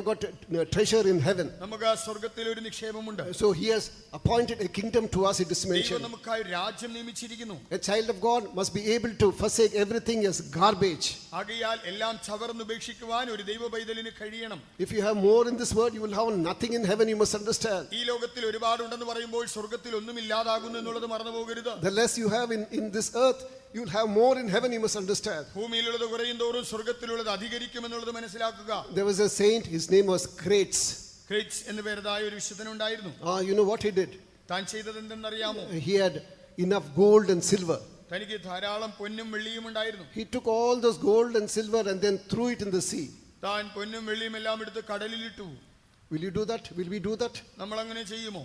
got a treasure in heaven. നമുക്ക് സ്വർഗ്ഗത്തിൽ ഒരു നിക്ഷേപമുണ്ട്. So he has appointed a kingdom to us, it is ദൈവം mentioned. നമുക്കായി രാജ്യം നിയമിച്ചിരിക്കുന്നു. A child of God must be able to forsake everything as garbage. ആകയാൽ എല്ലാം ചവർന്നുപേക്ഷിക്കുവാൻ ഒരു ദൈവ പൈതലിന് കഴിയണം. If you have more in this world, you will have nothing in heaven, you must understand. ഈ ലോകത്തിൽ ഒരുപാടുണ്ടെന്ന് പറയുമ്പോൾ സ്വർഗ്ഗത്തിൽ ഒന്നും ഇല്ലാതാകുന്നു എന്നുള്ളത് മറന്നു പോകരുത്. The less you have in this earth, you will have more in heaven, you must understand. ഭൂമിയിലുള്ളത് കുറയുന്തോറും സ്വർഗ്ഗത്തിലുള്ളത് അധികരിക്കുമെന്നുള്ളത് മനസ്സിലാക്കുക. There was a saint, his name was Crates. Crates എന്ന് പേരുതായ ഒരു വിശുദ്ധനുണ്ടായിരുന്നു. You know what he did? താൻ ചെയ്തത് എന്തെന്നറിയാമോ? He had enough gold and silver. തനിക്ക് ധാരാളം പൊന്നും വെള്ളിയും ഉണ്ടായിരുന്നു. He took all those gold and silver and then threw it in the sea. താൻ പൊന്നും വെള്ളിയും എല്ലാം എടുത്ത് കടലിലിട്ടു. Will you do that? Will we do that? നമ്മൾ അങ്ങനെ ചെയ്യുമോ?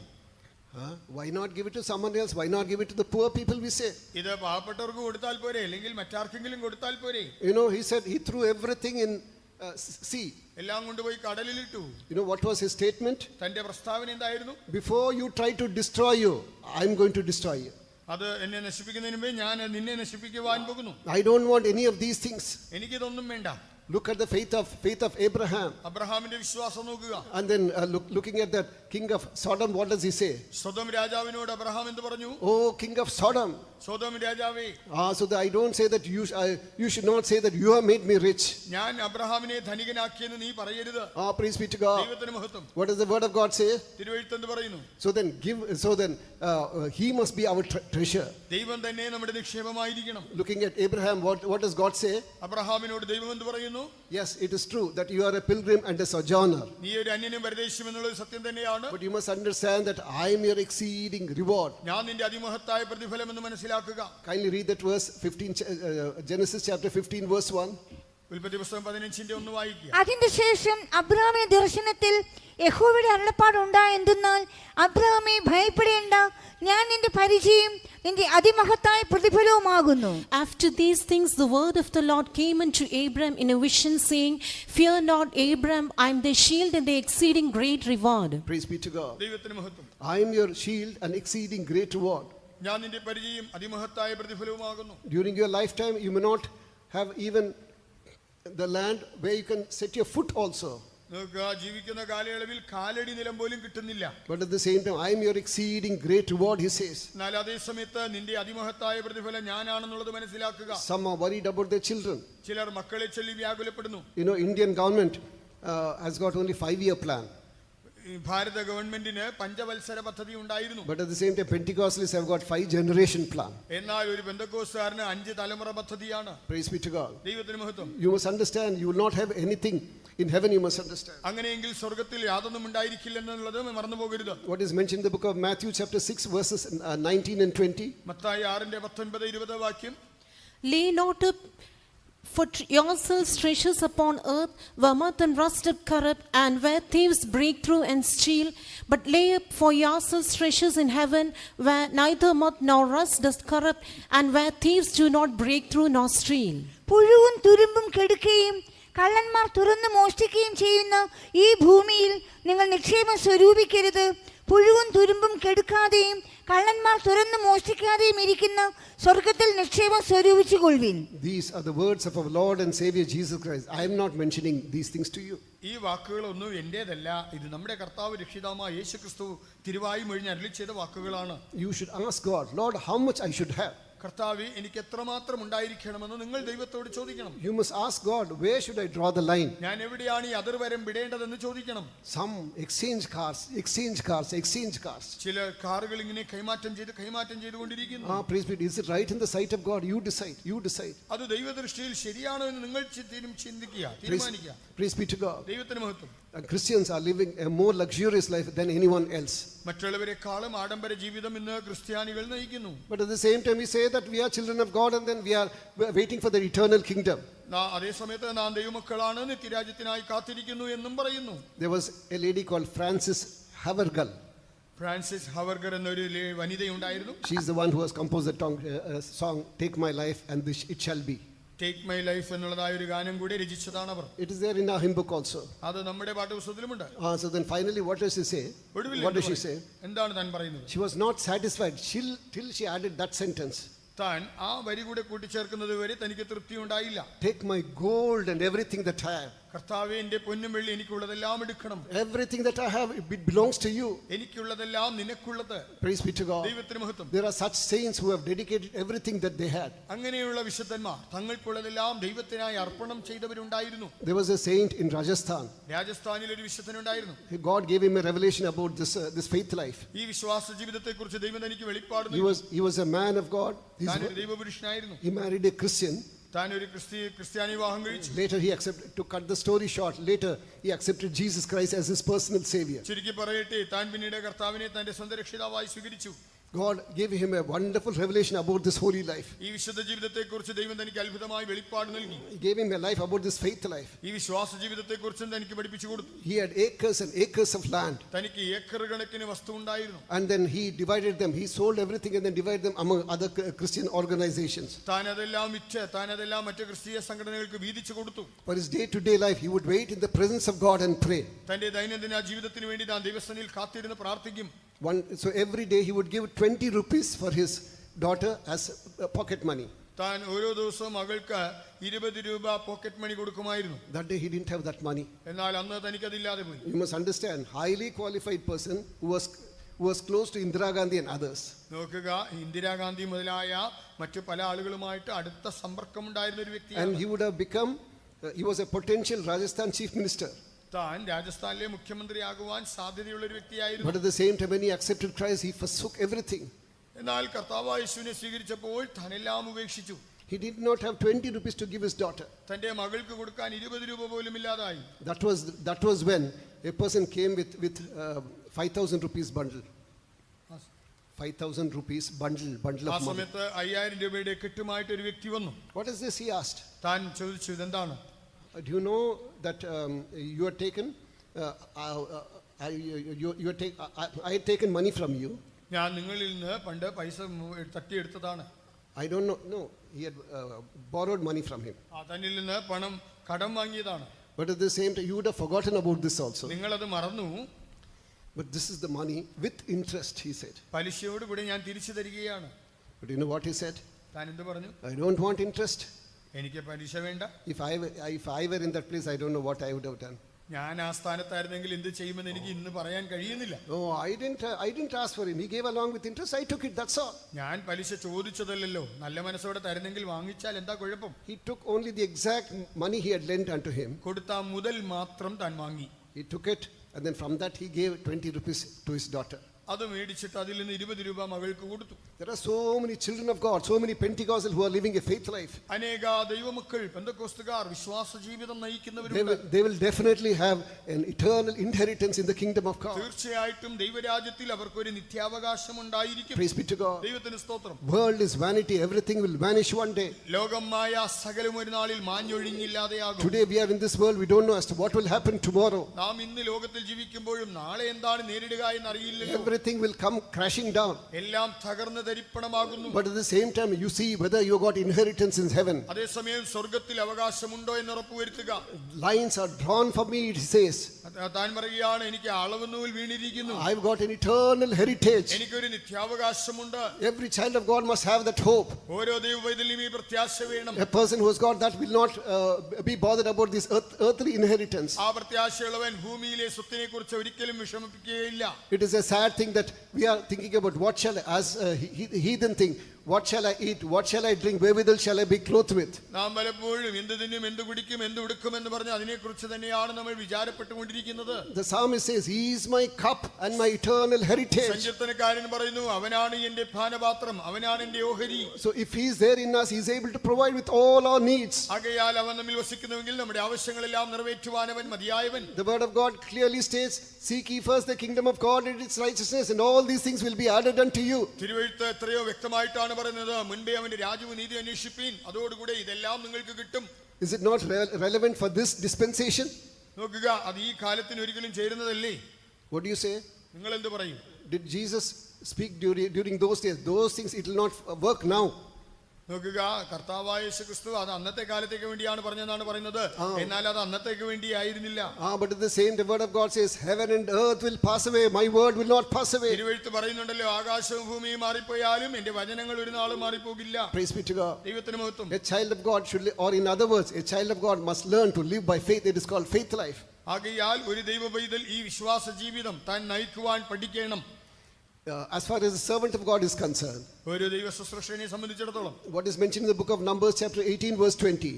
Why not give it to someone else? Why not give it to the poor people, we say? ഇത് പാവപ്പെട്ടവർക്ക് കൊടുത്താൽ പോരെ, അല്ലെങ്കിൽ മറ്റാർക്കെങ്കിലും കൊടുത്താൽ പോരെ? You know, he said he threw everything in sea. എല്ലാം കൊണ്ടുപോയി കടലിലിട്ടു. You know what was his statement? തന്റെ പ്രസ്താവന എന്തായിരുന്നു? Before you try to destroy you, I'm going to destroy you. അത് എന്നെ നശിപ്പിക്കുന്നതിന് മുമ്പേ ഞാൻ നിന്നെ നശിപ്പിക്കുവാൻ പോകുന്നു. I don't want any of these things. എനിക്കിതൊന്നും വേണ്ട. Look at the faith of Abraham. അബ്രഹാമിന്റെ വിശ്വാസം നോക്കുക. And then looking at that king of Sodom, what does he say? Sodom രാജാവിനോട് അബ്രഹാം എന്ത് പറഞ്ഞു? Oh, king of Sodom. Sodom രാജാവേ. So that I don't say that you should not say that you have made me rich. ഞാൻ അബ്രഹാമിനെ ധനികനാക്കിയെന്ന് നീ പറയരുത്. Praise be to God. ദൈവത്തിന് മഹത്വം. What does the word of God say? തിരുവെഴുത്ത് എന്ത് പറയുന്നു? So then he must be our treasure. ദൈവം തന്നെ നമ്മുടെ നിക്ഷേപമായിരിക്കണം. Looking at Abraham, what does God say? അബ്രഹാമിനോട് ദൈവം എന്ത് പറയുന്നു? Yes, it is true that you are a pilgrim and a sojourner. നീ ഒരു അന്യനും പരദേശിയും എന്നുള്ളത് സത്യം തന്നെയാണ്. But you must understand that I am your exceeding reward. ഞാൻ നിന്റെ അതിമഹത്തായ പ്രതിഫലം എന്ന് മനസ്സിലാക്കുക. Kindly read that verse 15, Genesis chapter 15 verse 1. ഉൽപ്പത്തി പുസ്തകം 15 ഒന്ന് വായിക്കുക. അതിന്റെ ശേഷം അബ്രഹാമിന്റെ ദർശനത്തിൽ യഹോവയുടെ അരുളപ്പാട് ഉണ്ടായെന്തെന്നാൽ, അബ്രഹാമേ ഭയപ്പെടേണ്ട, ഞാൻ നിന്റെ പരിചയം നിന്റെ അതിമഹത്തായ പ്രതിഫലവുമാകുന്നു. After these things the word of the Lord came unto Abram in a vision, saying, Fear not, Abram, I am thy shield and the exceeding great reward. Praise be to God. ദൈവത്തിന് മഹത്വം. I am your shield and exceeding great reward. ഞാൻ നിന്റെ പരിചയം അതിമഹത്തായ പ്രതിഫലവുമാകുന്നു. During your lifetime you may not have even the land where you can set your foot also. നിങ്ങൾക്ക് ജീവിക്കുന്ന കാലയളവിൽ കാലടി നിലം പോലും കിട്ടുന്നില്ല. But at the same time, I am your exceeding great reward, he says. എന്നാൽ അതേ സമയത്ത് നിന്റെ അതിമഹത്തായ പ്രതിഫലം ഞാനാണെന്നുള്ളത് മനസ്സിലാക്കുക. Some are worried about their children. ചിലർ മക്കളെ ചൊല്ലി വ്യാകുലപ്പെടുന്നു. You know, Indian government has got only 5-year plan. ഭാരത ഗവൺമെന്റിന് പഞ്ചവത്സര പദ്ധതി ഉണ്ടായിരുന്നു. But at the same time, Pentecostalists have got 5-generation plan. എന്നാൽ ഒരു പെന്തക്കോസ്തുകാരന് 5 തലമുറ പദ്ധതിയാണ്. Praise be to God. ദൈവത്തിന് മഹത്വം. You must understand, you will not have anything in heaven, you must understand. അങ്ങനെയെങ്കിൽ സ്വർഗ്ഗത്തിൽ യാതൊന്നും ഉണ്ടായിരിക്കില്ല എന്നുള്ളത് മറന്നു പോകരുത്. What is mentioned in the book of Matthew chapter 6 verses 19 and 20? Mathai 6:19-20 വാക്യം. Lay not up for yourselves treasures upon earth, where moth and rust doth corrupt, and where thieves break through and steal. But lay up for yourselves treasures in heaven, where neither moth nor rust doth corrupt, and where thieves do not break through nor steal. പുഴുവും തുരുമ്പും കെടുക്കുകയും കള്ളന്മാർ തുറന്നു മോഷ്ടിക്കുകയും ചെയ്യുന്ന ഈ ഭൂമിയിൽ നിങ്ങൾ നിക്ഷേപം സ്വരൂപിക്കരുത്. പുഴുവും തുരുമ്പും കെടുക്കാതെയും കള്ളന്മാർ തുറന്നു മോഷ്ടിക്കാതെയും ഇരിക്കുന്ന സ്വർഗ്ഗത്തിൽ നിക്ഷേപം സ്വരൂപിച്ചുകൊള്ളുവിൻ. These are the words of our Lord and Savior Jesus Christ. I am not mentioning these things to you. ഈ വാക്കുകളൊന്നും എന്റേതല്ല, ഇത് നമ്മുടെ കർത്താവ് രക്ഷിതാവായ യേശുക്രിസ്തു തിരുവായി മൊഴിഞ്ഞ് അരുളി ചെയ്ത വാക്കുകളാണ്. You should ask God, Lord, how much I should have. കർത്താവേ എനിക്ക് എത്രമാത്രം ഉണ്ടായിരിക്കണമെന്ന് നിങ്ങൾ ദൈവത്തോട് ചോദിക്കണം. You must ask God, where should I draw the line? ഞാൻ എവിടെയാണ് ഈ അതിർവരം വിടേണ്ടതെന്ന് ചോദിക്കണം. Some exchange cars. ചില കാറുകൾ ഇങ്ങനെ കൈമാറ്റം ചെയ്തുകൊണ്ടിരിക്കുന്നു. Praise be. Is it right in the sight of God? You decide. അത് ദൈവദൃഷ്ടിയിൽ ശരിയാണോ എന്ന് നിങ്ങൾ തീരുമാനിക്കുക. Praise be to God. ദൈവത്തിന് മഹത്വം. Christians are living a more luxurious life than anyone else. മറ്റുള്ളവരെക്കാളും ആഡംബര ജീവിതം ഇന്ന് ക്രിസ്ത്യാനികൾ നയിക്കുന്നു. But at the same time, we say that we are children of God and then we are waiting for the eternal kingdom. അതേ സമയത്ത് നാം ദൈവമക്കളാണ്, നിത്യരാജ്യത്തിനായി കാത്തിരിക്കുന്നു എന്നും പറയുന്നു. There was a lady called Frances Havergal. Frances Havergal എന്നൊരു വനിതയുണ്ടായിരുന്നു. She is the one who has composed the song "Take My Life and It Shall Be." Take my life എന്നുള്ളതായ ഒരു ഗാനം കൂടി രചിച്ചതാണ് അവർ. It is there in our hymn book also. അത് നമ്മുടെ പാഠപുസ്തകത്തിലുമുണ്ട്. So then finally what does she say? What does she say? എന്താണ് താൻ പറയുന്നത്? She was not satisfied till she added that sentence. താൻ ആ വരി കൂടെ കൂട്ടിച്ചേർക്കുന്നത് വരെ തനിക്ക് തൃപ്തി ഉണ്ടായില്ല. Take my gold and everything that I have. കർത്താവേ എന്റെ പൊന്നും വെള്ളി എനിക്കുള്ളതെല്ലാം എടുക്കണം. Everything that I have, it belongs to you. എനിക്കുള്ളതെല്ലാം നിനക്കുള്ളത്. Praise be to God. ദൈവത്തിന് മഹത്വം. There are such saints who have dedicated everything that they had. അങ്ങനെയുള്ള വിശുദ്ധന്മാർ തങ്ങൾക്കുള്ളതെല്ലാം ദൈവത്തിനായി അർപ്പണം ചെയ്തവരുണ്ടായിരുന്നു. There was a saint in Rajasthan. രാജസ്ഥാനിൽ ഒരു വിശുദ്ധനുണ്ടായിരുന്നു. God gave him a revelation about this faith life. ഈ വിശ്വാസ ജീവിതത്തെക്കുറിച്ച് ദൈവം തനിക്ക് വെളിപ്പാട് He was a man of God. താൻ ഒരു ദൈവപുരുഷനായിരുന്നു. He married a Christian. താൻ ഒരു ക്രിസ്ത്യാനി വിവാഹം കഴിച്ചു. Later he accepted, to cut the story short, later he accepted Jesus Christ as his personal savior. ചുരുക്കി പറയട്ടെ, താൻ പിന്നീട് കർത്താവിനെ തന്റെ സ്വന്തം രക്ഷിതാവായി സ്വീകരിച്ചു. God gave him a wonderful revelation about this holy life. ഈ വിശുദ്ധ ജീവിതത്തെക്കുറിച്ച് ദൈവം തനിക്ക് അത്ഭുതമായി വെളിപ്പാട് നൽകി. He gave him a life about this faith life. ഈ വിശ്വാസ ജീവിതത്തെക്കുറിച്ചും തനിക്ക് പഠിപ്പിച്ചു കൊടുത്തു. He had acres and acres of land. തനിക്ക് ഏക്കർ കണക്കിന് വസ്തു ഉണ്ടായിരുന്നു. And then he divided them. He sold everything and then divided them among other Christian organizations. താൻ അതെല്ലാം മറ്റു ക്രിസ്തീയ സംഘടനകൾക്ക് വീതിച്ചു കൊടുത്തു. For his day-to-day life, he would wait in the presence of God and pray. തന്റെ ദൈനംദിന ജീവിതത്തിന് വേണ്ടി താൻ ദൈവസന്നിധിയിൽ കാത്തിരുന്ന് പ്രാർത്ഥിക്കും. So every day he would give 20 rupees for his daughter as pocket money. താൻ ഓരോ ദിവസവും മകൾക്ക് 20 രൂപ പോക്കറ്റ് മണി കൊടുക്കുമായിരുന്നു. That day he didn't have that money. എന്നാൽ അന്ന് തനിക്കതില്ലാതെ പോയി. You must understand, highly qualified person who was close to Indira Gandhi and others. നോക്കുക, ഇന്ദിരാഗാന്ധി മുതലായ മറ്റു പല ആളുകളുമായിട്ട് അടുത്ത സമ്പർക്കമുണ്ടായിരുന്ന ഒരു വ്യക്തിയാണ്. And he would have become, he was a potential Rajasthan chief minister. താൻ രാജസ്ഥാനിലെ മുഖ്യമന്ത്രിയാകുവാൻ സാധ്യതയുള്ള ഒരു വ്യക്തിയായിരുന്നു. But at the same time, when he accepted Christ, he forsook everything. എന്നാൽ കർത്താവായ യേശുവിനെ സ്വീകരിച്ചപ്പോൾ താനെല്ലാം ഉപേക്ഷിച്ചു. He did not have 20 rupees to give his daughter. തന്റെ മകൾക്ക് കൊടുക്കാൻ 20 രൂപ പോലും ഇല്ലാതായി. That was when a person came with 5,000 rupees bundle. 5,000 rupees bundle ആ of money. സമയത്ത് 5000 രൂപയുടെ കെട്ടുമായിട്ട് ഒരു വ്യക്തി വന്നു. What is this? He asked. താൻ ചോദിച്ചു, ഇതെന്താണ്? Do you know that you are taken? I had taken money from you. ഞാൻ നിങ്ങളിൽ നിന്ന് പണ്ട് പൈസ തട്ടിയെടുത്തതാണ്. I don't know. No, he had borrowed money from him. തന്നിൽ നിന്ന് പണം കടം വാങ്ങിയതാണ്. But at the same time, you would have forgotten about this also. നിങ്ങളത് മറന്നു. But this is the money with interest, he said. പലിശയോട് കൂടി ഞാൻ തിരിച്ചു തരികയാണ്. But you know what he said? താൻ എന്ത് പറഞ്ഞു? I don't want interest. എനിക്ക് പലിശ വേണ്ട. If I were in that place, I don't know what I would have done. ഞാൻ ആ സ്ഥാനത്തായിരുന്നെങ്കിൽ എന്ത് ചെയ്യുമെന്ന് എനിക്ക് ഇന്ന് പറയാൻ കഴിയുന്നില്ല. No, I didn't ask for him. He gave along with interest. I took it. That's all. ഞാൻ പലിശ ചോദിച്ചതല്ലല്ലോ. നല്ല മനസ്സോടെ തരുന്നെങ്കിൽ വാങ്ങിച്ചാൽ എന്താ കുഴപ്പം? He took only the exact money he had lent unto him. കൊടുത്ത മുതൽ മാത്രം താൻ വാങ്ങി. He took it, and then from that he gave 20 rupees to his daughter. അത് മേടിച്ചിട്ട് അതിൽ നിന്ന് 20 രൂപ മകൾക്ക് കൊടുത്തു. There are so many children of God, so many Pentecostal who are living a faith life. അനേക ദൈവമക്കൾ പെന്തക്കോസ്തുകാർ വിശ്വാസ ജീവിതം നയിക്കുന്നവരുണ്ട്. They will definitely have an eternal inheritance in the kingdom of God. തീർച്ചയായിട്ടും ദൈവരാജ്യത്തിൽ അവർക്ക് ഒരു നിത്യാവകാശം ഉണ്ടായിരിക്കും. Praise be to God. ദൈവത്തിന് സ്തോത്രം. World is vanity. Everything will vanish one day. ലോകമായ സകലം ഒരു നാളിൽ മാഞ്ഞൊഴിഞ്ഞില്ലാതെയാകും. Today we are in this world. We don't know as to what will happen tomorrow. നാം ഇന്ന് ലോകത്തിൽ ജീവിക്കുമ്പോഴും നാളെ എന്താണ് നേരിടുക എന്ന് അറിയില്ലല്ലോ. Everything will come crashing down. എല്ലാം തകർന്ന് തരിപ്പണമാകുന്നു. But at the same time, you see whether you got inheritance in heaven. അതേസമയം സ്വർഗ്ഗത്തിൽ അവകാശമുണ്ടോ എന്ന് ഉറപ്പുവരുത്തുക. Lines are drawn for me, it says. താൻ പറയുകയാണ്, എനിക്ക് അളവുനൂൽ വീണിരിക്കുന്നു. I've got an eternal heritage. എനിക്കൊരു നിത്യാവകാശമുണ്ട്. Every child of God must have that hope. ഓരോ ദൈവവൈതലിനും ഈ പ്രത്യാശ വേണം. A person who has got that will not be bothered about this earthly inheritance. ആ പ്രത്യാശയുള്ളവൻ ഭൂമിയിലെ സ്വത്തിനെ കുറിച്ച് ഒരിക്കലും വിഷമിപ്പിക്കുകയില്ല. It is a sad thing think that we are thinking about what shall I, as heathen thing, what shall I eat, what shall I drink, wherewithal shall I be clothed with? നാം പലപ്പോഴും എന്ത് തിന്നും എന്ത് കുടിക്കും എന്ത് ഉടുക്കും എന്ന് പറഞ്ഞ് അതിനെക്കുറിച്ച് തന്നെയാണ് നമ്മൾ വിചാരപ്പെട്ടുകൊണ്ടിരിക്കുന്നത്. The psalmist says, He is my cup and my eternal heritage. സങ്കീർത്തനക്കാരൻ പറയുന്നു, അവനാണ് എന്റെ പാനപാത്രം, അവനാണ് എന്റെ ഓഹരി. So if He is there in us, He is able to provide with all our needs. ആകയാൽ അവൻ നമ്മിൽ വസിക്കുന്നുവെങ്കിൽ നമ്മുടെ ആവശ്യങ്ങളെല്ലാം നിറവേറ്റുവാൻ അവൻ മതിയായവൻ. The word of God clearly states, seek ye first the kingdom of God and its righteousness, and all these things will be added unto you. തിരുവെഴുത്ത് എത്രയോ വ്യക്തമായിട്ടാണ് പറയുന്നത്, മുൻപേ അവന്റെ രാജ്യവും നീതി അന്വേഷിപ്പീൻ, അതോടുകൂടെ ഇതെല്ലാം നിങ്ങൾക്ക് കിട്ടും. Is it not relevant for this dispensation? നോക്കുക, അത് ഈ കാലത്തിന് ഒരിക്കലും ചേരുന്നതല്ലേ? What do you say? നിങ്ങൾ എന്ത് പറയും? Did Jesus speak during those days? Those things, it will not work now. നോക്കുക, കർത്താവായ യേശുക്രിസ്തു അത് അന്നത്തെ കാലത്തേക്ക് വേണ്ടിയാണ് പറഞ്ഞതെന്നാണ് പറയുന്നത്. എന്നാൽ അത് അന്നത്തേക്ക് വേണ്ടി ആയിരുന്നില്ല. But at the same, the word of God says, heaven and earth will pass away, my word will not pass away. തിരുവെഴുത്ത് പറയുന്നുണ്ടല്ലോ, ആകാശവും ഭൂമിയും മാറിപ്പോയാലും എന്റെ വചനങ്ങൾ ഒരു നാളും മാറിപ്പോകില്ല. Praise be to God. ദൈവത്തിന് മഹത്വം. A child of God should live, or in other words, a child of God must learn to live by faith. It is called faith life. ആകയാൽ ഒരു ദൈവ പൈതൽ ഈ വിശ്വാസ ജീവിതം താൻ നയിക്കുവാൻ പഠിക്കണം. As far as the servant of God is concerned, ഒരു ദൈവ ശുശ്രൂഷകനെ സംബന്ധിച്ചിടത്തോളം what is mentioned in the book of Numbers chapter 18 verse 20,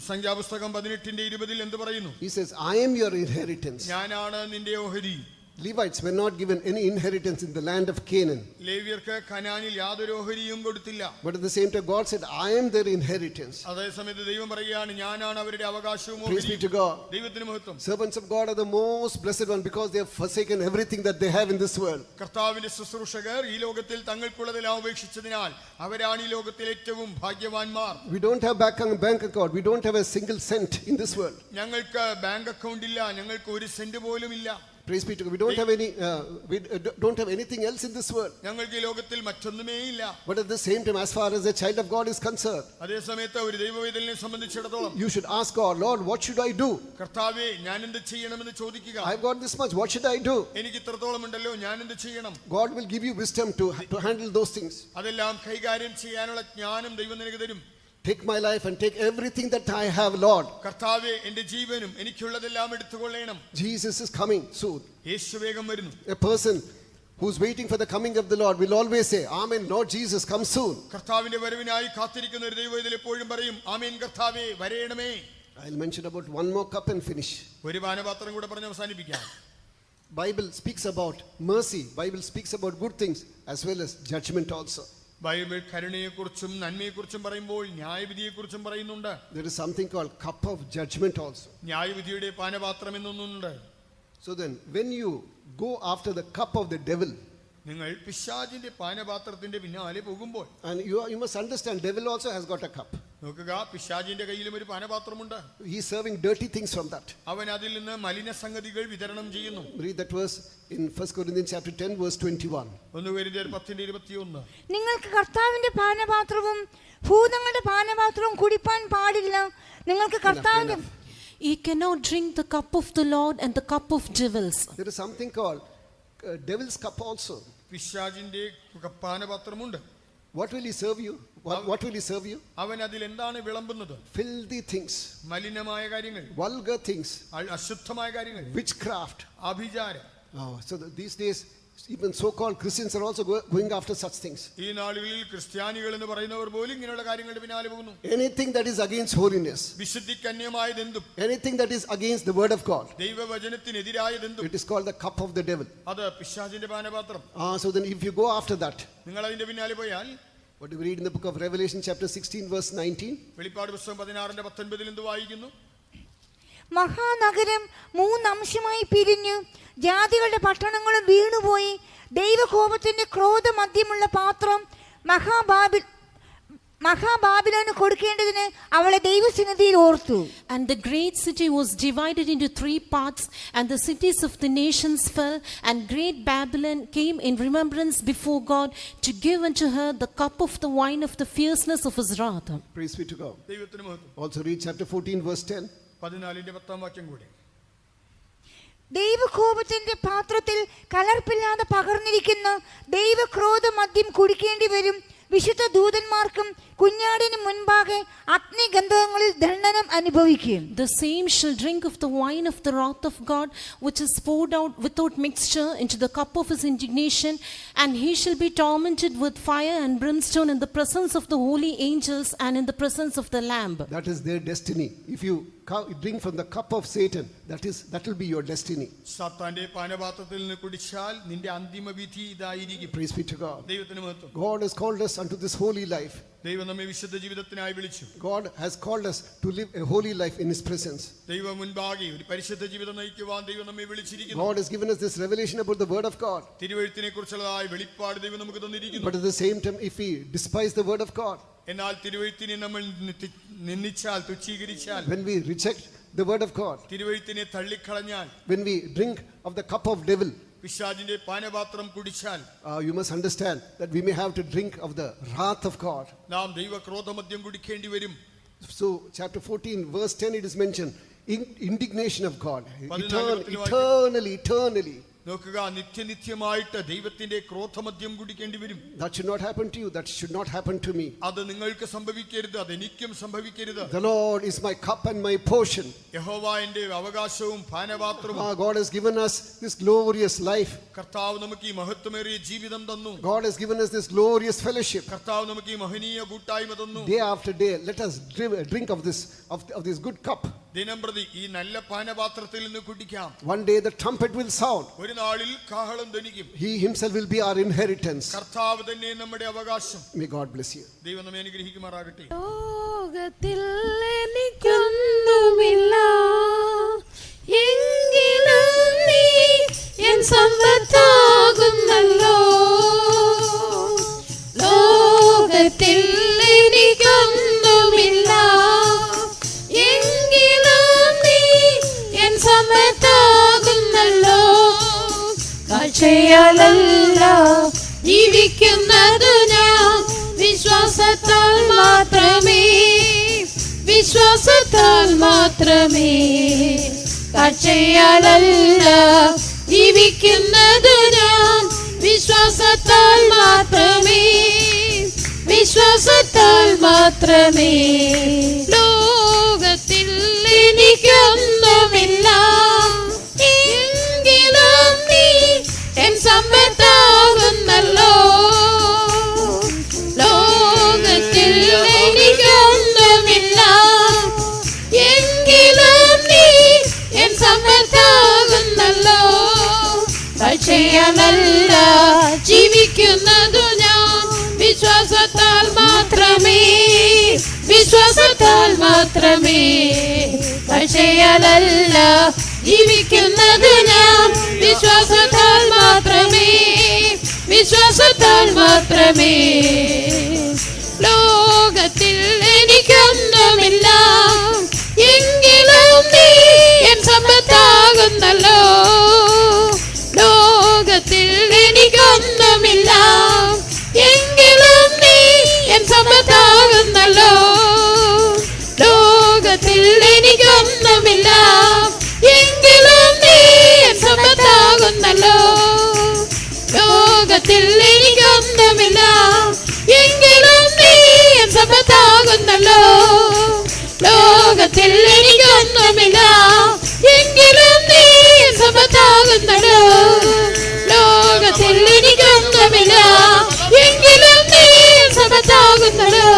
സംഖ്യാപുസ്തകം 18:20 എന്ത് പറയുന്നു? he says, I am your inheritance. ഞാനാണ് നിന്റെ ഓഹരി. Levites were not given any inheritance in the land of Canaan. ലേവ്യർക്ക് കനാനിൽ യാതൊരു ഓഹരിയും കൊടുത്തില്ല. But at the same time, God said, I am their inheritance. അതേസമയത്ത് ദൈവം പറയുകയാണ്, ഞാനാണ് അവരുടെ അവകാശവും Praise be ഓഹരിയും. to God. ദൈവത്തിന് മഹത്വം. Servants of God are the most blessed one because they have forsaken everything that they have in this world. കർത്താവിന്റെ ശുശ്രൂഷകർ ഈ ലോകത്തിൽ തങ്ങൾക്കുള്ളതെല്ലാം ഉപേക്ഷിച്ചതിനാൽ അവരാണ് ഈ ലോകത്തിൽ ഏറ്റവും ഭാഗ്യവാന്മാർ. We don't have bank account. We don't have a single cent in this world. ഞങ്ങൾക്ക് bank account ഇല്ല, ഞങ്ങൾക്ക് ഒരു സെന്റ് പോലും ഇല്ല. Praise be to God. We don't have don't have anything else in this world. ഞങ്ങൾക്ക് ഈ ലോകത്തിൽ മറ്റൊന്നുമേ ഇല്ല. But at the same time, as far as a child of God is concerned, അതേസമയത്ത് ഒരു ദൈവവേദലിനെ സംബന്ധിച്ചിടത്തോളം you should ask God, Lord, what should I do? കർത്താവേ, ഞാൻ എന്ത് ചെയ്യണമെന്ന് ചോദിക്കുക. I've got this much. What should I do? എനിക്ക് ഇത്രത്തോളം ഉണ്ടല്ലോ, ഞാൻ എന്ത് ചെയ്യണം? God will give you wisdom to handle those things. അതെല്ലാം കൈകാര്യം ചെയ്യാനുള്ള ജ്ഞാനം ദൈവം നിനക്ക് തരും. Take my life and take everything that I have, Lord. കർത്താവേ, എന്റെ ജീവനും എനിക്കുള്ളതെല്ലാം എടുത്തുകൊള്ളണം. Jesus is coming soon. യേശു വേഗം വരുന്നു. A person who's waiting for the coming of the Lord will always say, Amen, Lord Jesus, come soon. കർത്താവിന്റെ വരവിനായി കാത്തിരിക്കുന്ന ഒരു ദൈവവേദൽ എപ്പോഴും പറയും, ആമേൻ കർത്താവേ, വരേണമേ. I'll mention about one more cup and finish. ഒരു പാനപാത്രം കൂടെ പറഞ്ഞ് അവസാനിപ്പിക്കാം. Bible speaks about mercy. Bible speaks about good things as well as judgment also. Bible കരുണയെക്കുറിച്ചും നന്മയെക്കുറിച്ചും പറയുമ്പോൾ ന്യായവിധിയെക്കുറിച്ചും പറയുന്നുണ്ട്. There is something called cup of judgment also. ന്യായവിധിയുടെ പാനപാത്രം എന്നൊന്നുണ്ട്. So then, when you go after the cup of the devil, നിങ്ങൾ പിശാചിന്റെ പാനപാത്രത്തിന്റെ പിന്നാലെ പോകുമ്പോൾ, and you must understand, devil also has got a cup. നോക്കുക, പിശാചിന്റെ കയ്യിലും ഒരു പാനപാത്രമുണ്ട്. He is serving dirty things from that. അവൻ അതിൽ നിന്ന് മലിന സംഗതികൾ വിതരണം ചെയ്യുന്നു. Read that verse in 1 Corinthians chapter 10 verse 21. 1 കൊരിന്ത്യർ 10:21. നിങ്ങൾക്ക് കർത്താവിന്റെ പാനപാത്രവും ഭൂതങ്ങളുടെ പാനപാത്രവും കുടിപ്പാൻ പാടില്ല. നിങ്ങൾക്ക് കർത്താവിന്റെ Ye cannot drink the cup of the Lord and the cup of devils. There is something called devil's cup also. പിശാചിന്റെ പാനപാത്രമുണ്ട്. What will he serve you? What will he serve you? അവൻ അതിൽ എന്താണ് വിളമ്പുന്നത്? Filthy things, മലിനമായ കാര്യങ്ങൾ, vulgar things, അശുദ്ധമായ കാര്യങ്ങൾ, witchcraft. അഭിചാരം. So these days, even so-called Christians are also going after such things. ഈ നാളുകളിൽ ക്രിസ്ത്യാനികൾ എന്ന് പറയുന്നവർ പോലും ഇങ്ങനെയുള്ള കാര്യങ്ങളുടെ പിന്നാലെ പോകുന്നു. Anything that is against holiness, വിശുദ്ധിക്ക് അന്യമായതെന്തും, anything that is against the word of God, ദൈവവചനത്തിനെതിരായതെന്തും, it is called the cup of the devil. അത് പിശാചിന്റെ പാനപാത്രം. So then if you go after that, നിങ്ങൾ അതിന്റെ പിന്നാലെ പോയാൽ, what do we read in the book of Revelation chapter 16 verse 19? വെളിപ്പാട് പുസ്തകം 16:19 എന്ത് വായിക്കുന്നു? മഹാനഗരം മൂന്നംശമായി പിരിഞ്ഞു ജാതികളുടെ പട്ടണങ്ങളും വീണുപോയി. ദൈവകോപത്തിന്റെ ക്രോധമദ്യമുള്ള പാത്രം മഹാബാബിലോന് കൊടുക്കേണ്ടതിന് അവളെ ദൈവസന്നിധിയിൽ ഓർത്തു. And the great city was divided into 3 parts, and the cities of the nations fell, and great Babylon came in remembrance before God to give unto her the cup of the wine of the fierceness of his wrath. Praise be to God. ദൈവത്തിന് മഹത്വം. Also read chapter 14 verse 10. 14:10 കൂടി. ദൈവകോപത്തിന്റെ പാത്രത്തിൽ കലർപ്പില്ലാതെ പകർന്നിരിക്കുന്ന ദൈവക്രോധ മദ്യം കുടിക്കേണ്ടി വരും. വിശുദ്ധ ദൂതന്മാർക്കും കുഞ്ഞാടിനും മുൻപാകെ അഗ്നിഗന്ധകങ്ങളിൽ ദണ്ഡനം അനുഭവിക്കും. The same shall drink of the wine of the wrath of God, which is poured out without mixture into the cup of his indignation, and he shall be tormented with fire and brimstone in the presence of the holy angels and in the presence of the Lamb. That is their destiny. If you drink from the cup of Satan, that will be your destiny. സാത്താന്റെ പാനപാത്രത്തിൽ നിന്ന് കുടിച്ചാൽ നിന്റെ അന്തിമ വിധി ഇതായിരിക്കും. Praise be to God. ദൈവത്തിന് മഹത്വം. God has called us unto this holy life. ദൈവം നമ്മെ വിശുദ്ധ ജീവിതത്തിനായി വിളിച്ചു. God has called us to live a holy life in his presence. ദൈവം മുൻപാകെ ഒരു പരിശുദ്ധ ജീവിതം നയിക്കുവാൻ ദൈവം നമ്മെ വിളിച്ചിരിക്കുന്നു. God has given us this revelation about the word of God. തിരുവെഴുത്തിനെ കുറിച്ചുള്ളതായ വെളിപ്പാട് ദൈവം നമുക്ക് തന്നിരിക്കുന്നു. But at the same time, if we despise the word of God, എന്നാൽ തിരുവെഴുത്തിനെ നമ്മൾ നിന്ദിച്ചാൽ, തുച്ഛീകരിച്ചാൽ, when we reject the word of God, തിരുവെഴുത്തിനെ തള്ളിക്കളഞ്ഞാൽ, when we drink of the cup of devil, പിശാചിന്റെ പാനപാത്രം കുടിച്ചാൽ, you must understand that we may have to drink of the wrath of God. നാം ദൈവക്രോധമദ്യം കുടിക്കേണ്ടി വരും. So chapter 14 verse 10 it is mentioned, indignation of God, eternally. നോക്കുക, നിത്യനിത്യമായിട്ട് ദൈവത്തിന്റെ ക്രോധമദ്യം കുടിക്കേണ്ടി വരും. That should not happen to you. That should not happen to me. അത് നിങ്ങൾക്ക് സംഭവിക്കരുത്, അത് എനിക്കും സംഭവിക്കരുത്. The Lord is my cup and my portion. യഹോവ എന്റെ അവകാശവും പാനപാത്രവും. God has given us this glorious life. കർത്താവ് നമുക്ക് ഈ മഹത്വമേറിയ ജീവിതം തന്നു. God has given us this glorious fellowship. കർത്താവ് നമുക്ക് ഈ മഹനീയ കൂട്ടായ്മ തന്നു. Day after day, let us drink of this good cup. ദിനംപ്രതി ഈ നല്ല പാനപാത്രത്തിൽ നിന്ന് കുടിക്കാം. One day the trumpet will sound. ഒരു നാളിൽ കാഹളം ധ്വനിക്കും. He himself will be our inheritance. കർത്താവ് തന്നെ നമ്മുടെ അവകാശം. May God bless you. ദൈവം നമ്മെ അനുഗ്രഹിക്കുമാറാകട്ടെ. ലോകത്തിൽ എനിക്കൊന്നുമില്ല, എങ്കിലും നീ എൻ സമ്പത്താകുന്നല്ലോ. ലോകത്തിൽ എനിക്കൊന്നുമില്ല, എങ്കിലും നീ എൻ സമ്പത്താകുന്നല്ലോ. കാഴ്ചയാലല്ല ജീവിക്കുന്നതു ഞാൻ, വിശ്വാസത്താൽ മാത്രമേ, വിശ്വാസത്താൽ മാത്രമേ. കാഴ്ചയാലല്ല ജീവിക്കുന്നതു ഞാൻ, വിശ്വാസത്താൽ മാത്രമേ, വിശ്വാസത്താൽ മാത്രമേ. ലോകത്തിൽ എനിക്കൊന്നുമില്ല, എങ്കിലും നീ എൻ സമ്പത്താകുന്നല്ലോ. ലോകത്തിൽ എനിക്കൊന്നുമില്ല, എങ്കിലും നീ എൻ സമ്പത്താകുന്നല്ലോ. കാഴ്ചയാലല്ല ജീവിക്കുന്നതു ഞാൻ, വിശ്വാസത്താൽ മാത്രമേ, വിശ്വാസത്താൽ മാത്രമേ. കാഴ്ചയാലല്ല ജീവിക്കുന്നത് ഞാൻ, വിശ്വാസത്താൽ മാത്രമേ, വിശ്വാസത്താൽ മാത്രമേ. ലോകത്തിൽ എനിക്കൊന്നുമില്ല, എങ്കിലും നീ എൻ സമ്പത്താകുന്നല്ലോ. ലോകത്തിൽ എനിക്കൊന്നുമില്ല, എങ്കിലും നീ എൻ സമ്പത്താകുന്നല്ലോ. ലോകത്തിൽ എനിക്കൊന്നുമില്ല, എങ്കിലും നീ എൻ സമ്പത്താകുന്നല്ലോ. ലോകത്തിൽ എനിക്കൊന്നുമില്ല, എങ്കിലും നീ എൻ സമ്പത്താകുന്നല്ലോ. ലോകത്തിൽ എനിക്കൊന്നുമില്ല, എങ്കിലും നീ എൻ സമ്പത്താകുന്നല്ലോ. ലോകത്തിൽ എനിക്കൊന്നുമില്ല, എങ്കിലും നീ N സമ്പത്താകുന്നല്ലോ.